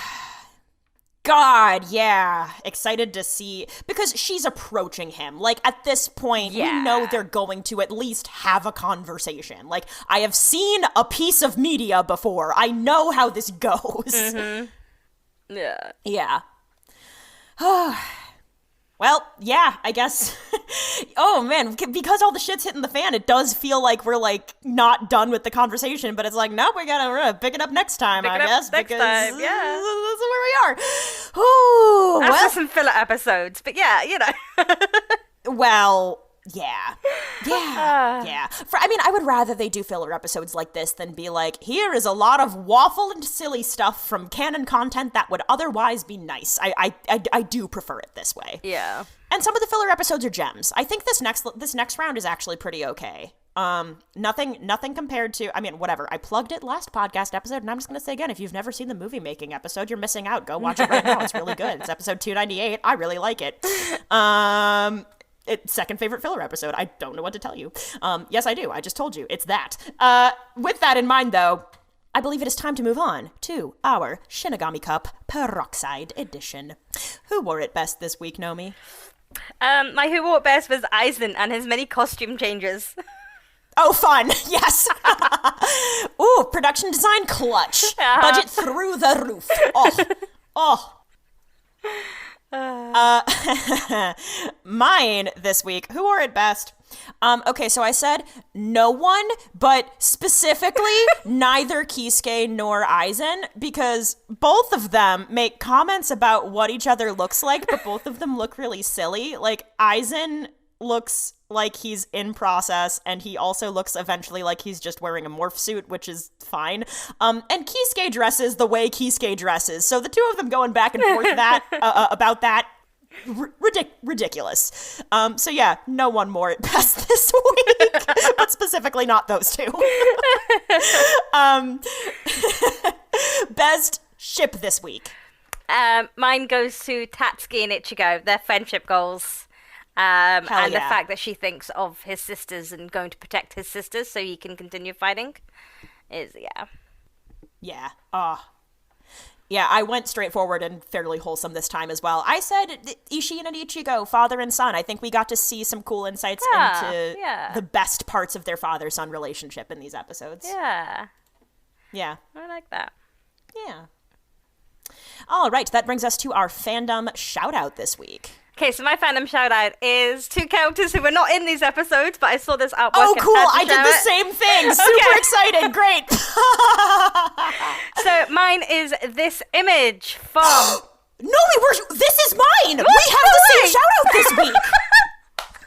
God, yeah. Excited to see, because she's approaching him. Like, at this point, we know they're going to at least have a conversation. Like, I have seen a piece of media before. I know how this goes. Mm-hmm. Yeah. Well, yeah, I guess. Oh, man, because all the shit's hitting the fan, it does feel like we're, like, not done with the conversation, but it's like, nope, we're gonna pick it up next time, I guess. Next time, yeah. That's where we are. Ooh, After some filler episodes, but yeah, you know. Well, Yeah. I would rather they do filler episodes like this than be like, here is a lot of waffle and silly stuff from canon content that would otherwise be nice. I do prefer it this way. Yeah. And some of the filler episodes are gems. I think this next round is actually pretty okay. Nothing compared to, whatever. I plugged it last podcast episode, and I'm just going to say again, if you've never seen the movie making episode, you're missing out. Go watch it right now. It's really good. It's episode 298. I really like it. Second favorite filler episode. I don't know what to tell you. Yes, I do. I just told you. It's that. With that in mind, though, I believe it is time to move on to our Shinigami Cup Peroxide Edition. Who wore it best this week, Nomi? My who wore it best was Aizen and his many costume changes. Oh, fun. Yes. Ooh, production design clutch. Budget through the roof. Oh. Mine this week. Who wore it best? Okay, so I said no one, but specifically neither Kisuke nor Aizen, because both of them make comments about what each other looks like, but both of them look really silly. Like, Aizen looks like he's in process, and he also looks eventually like he's just wearing a morph suit, which is fine. And Kisuke dresses the way Kisuke dresses, so the two of them going back and forth about that, ridiculous. So yeah, no one more at best this week, but specifically not those two. Best ship this week. Mine goes to Tatsuki and Ichigo, their friendship goals. And the fact that she thinks of his sisters and going to protect his sisters so he can continue fighting is, Yeah. Yeah, I went straightforward and fairly wholesome this time as well. I said Isshin and Ichigo, father and son. I think we got to see some cool insights into the best parts of their father-son relationship in these episodes. Yeah. Yeah. I like that. Yeah. All right, that brings us to our fandom shout-out this week. Okay, so my fandom shout out is two characters who were not in these episodes, but I saw this artwork. Oh, cool! I did the same thing. Super excited. Great. So mine is this image from. No, this is mine. We have the same shout out this week.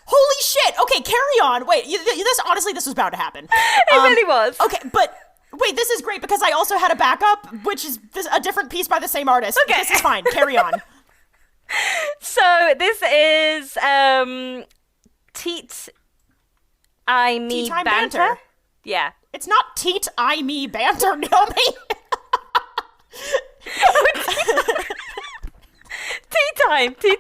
Holy shit! Okay, carry on. Wait, this was about to happen. It really was. Okay, but. Wait, this is great because I also had a backup, which is a different piece by the same artist. Okay. This is fine. Carry on. So this is Teat I Me Banter. Yeah. It's not Teat I Me Banter, Nomi. Tea time banter.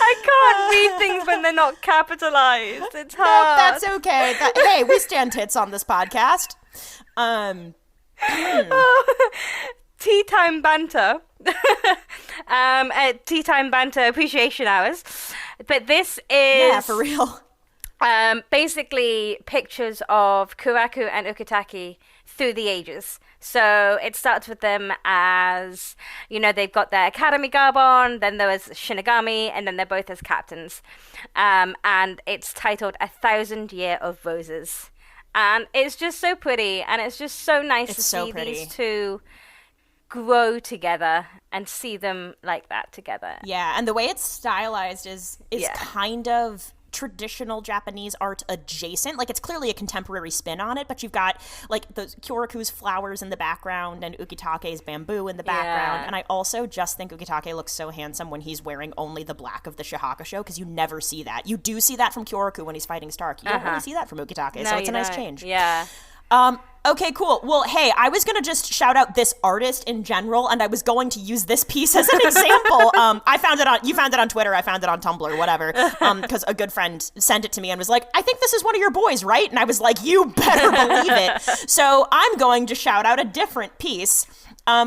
I can't read things when they're not capitalized. It's hard. Nope, that's okay. Hey, we stand tits on this podcast. Tea time banter. At tea time banter appreciation hours. But this is... Yeah, for real. Basically pictures of Kuraku and Ukitake through the ages. So it starts with them as, they've got their academy garb on, then there was Shinigami, and then they're both as captains. And it's titled 1,000 Year of Roses. And it's just so pretty, and it's just so nice to see these two grow together and see them like that together. Yeah, and the way it's stylized is kind of traditional Japanese art adjacent. Like, it's clearly a contemporary spin on it, but you've got like the Kyoraku's flowers in the background and Ukitake's bamboo in the background. And I also just think Ukitake looks so handsome when he's wearing only the black of the Shihakasho, because you never see that. You do see that from Kyoraku when he's fighting Stark. You don't really see that from Ukitake, so it's a nice change. Yeah. Okay, cool. Well, hey, I was going to just shout out this artist in general, and I was going to use this piece as an example. You found it on Twitter, I found it on Tumblr, whatever, because a good friend sent it to me and was like, I think this is one of your boys, right? And I was like, you better believe it. So I'm going to shout out a different piece,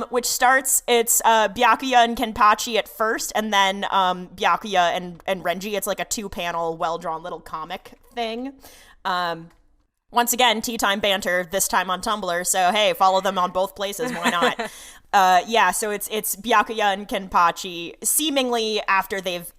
which starts, it's Byakuya and Kenpachi at first, and then Byakuya and Renji. It's like a 2-panel, well-drawn little comic thing. Once again, tea time banter, this time on Tumblr, so hey, follow them on both places, why not? So it's Byakuya and Kenpachi, seemingly after they've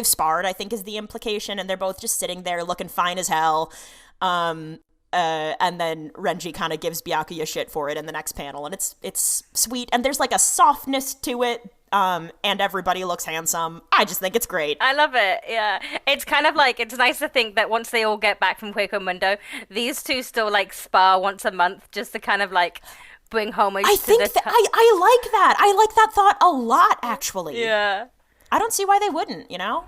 sparred, I think is the implication, and they're both just sitting there looking fine as hell, and then Renji kind of gives Byakuya shit for it in the next panel, and it's sweet, and there's like a softness to it. and everybody looks handsome. I just think it's great. I love it. Yeah, it's kind of like, it's nice to think that once they all get back from Quaker Mundo, these two still like spar once a month just to kind of like bring homage I to think this. that I like that. I like that thought a lot, actually. Yeah, I don't see why they wouldn't, you know?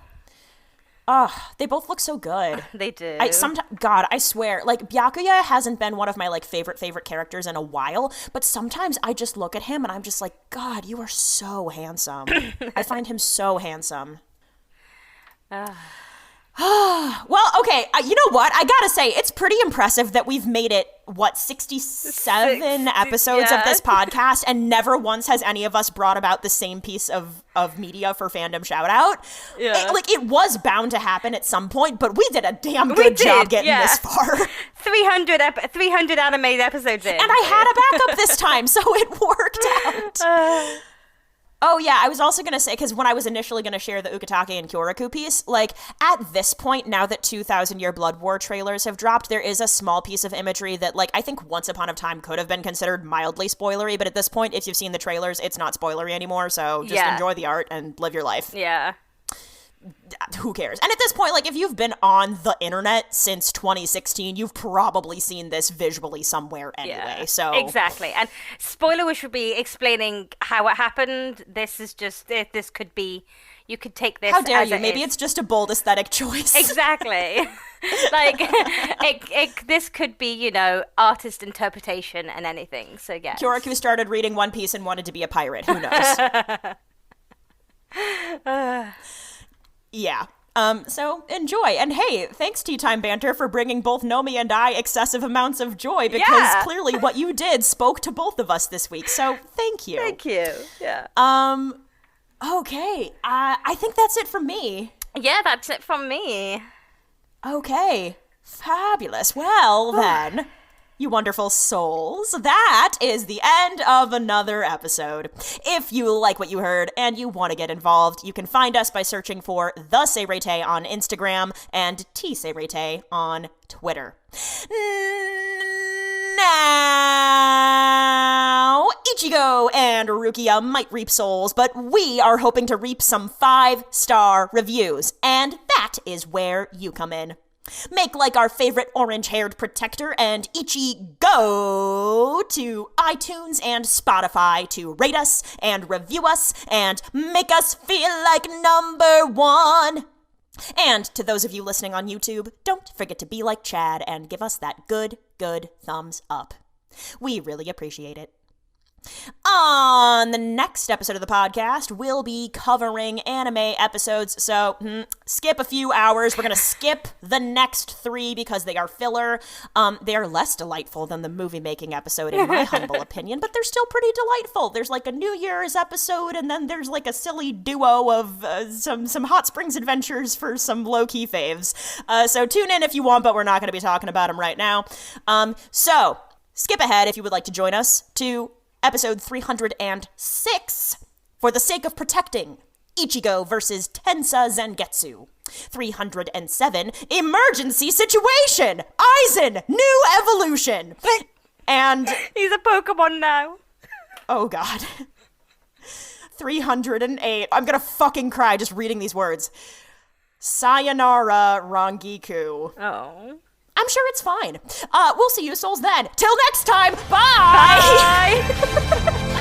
They both look so good. they do. God, I swear, like, Byakuya hasn't been one of my, like, favorite characters in a while, but sometimes I just look at him and I'm just like, God, you are so handsome. I find him so handsome. Well, okay, you know what? I gotta say, it's pretty impressive that we've made it, 67 episodes of this podcast, and never once has any of us brought about the same piece of media for Fandom Shout Out. Yeah. It was bound to happen at some point, but we did a damn good job getting this far. 300 animated episodes in. And I had a backup this time, so it worked out. Oh, yeah, I was also going to say, because when I was initially going to share the Ukitake and Kyoraku piece, like, at this point, now that 2,000 Year Blood War trailers have dropped, there is a small piece of imagery that, like, I think once upon a time could have been considered mildly spoilery, but at this point, if you've seen the trailers, it's not spoilery anymore, so just enjoy the art and live your life. Yeah. Who cares? And at this point, like, if you've been on the internet since 2016, you've probably seen this visually somewhere anyway, so... Exactly. And spoiler-wish would be explaining how it happened. This is just... This could be... You could take this. How dare as you? Maybe it's just a bold aesthetic choice. Exactly. Like, this could be, you know, artist interpretation and anything, so yeah. Kyoraku started reading One Piece and wanted to be a pirate. Who knows? Yeah. So enjoy. And hey, thanks Tea Time Banter for bringing both Nomi and I excessive amounts of joy, because clearly what you did spoke to both of us this week. So thank you. Thank you. Yeah. Okay. I think that's it from me. Yeah, that's it from me. Okay. Fabulous. Well then, you wonderful souls, that is the end of another episode. If you like what you heard and you want to get involved, you can find us by searching for The Seirete on Instagram and T Seirete on Twitter. Now, Ichigo and Rukia might reap souls, but we are hoping to reap some 5-star reviews, and that is where you come in. Make like our favorite orange-haired protector and go to iTunes and Spotify to rate us and review us and make us feel like number one. And to those of you listening on YouTube, don't forget to be like Chad and give us that good thumbs up. We really appreciate it. On the next episode of the podcast, we'll be covering anime episodes, so skip a few hours. We're going to skip the next 3 because they are filler. They are less delightful than the movie-making episode, in my humble opinion, but they're still pretty delightful. There's like a New Year's episode, and then there's like a silly duo of some Hot Springs adventures for some low-key faves. So tune in if you want, but we're not going to be talking about them right now. So skip ahead if you would like to join us to episode 306, For the Sake of Protecting, Ichigo versus Tensa Zangetsu. 307, Emergency Situation, Aizen, New Evolution. And... He's a Pokemon now. Oh, God. 308, I'm gonna fucking cry just reading these words. Sayonara Rangiku. Oh. I'm sure it's fine. We'll see you souls then. Till next time, bye! Bye!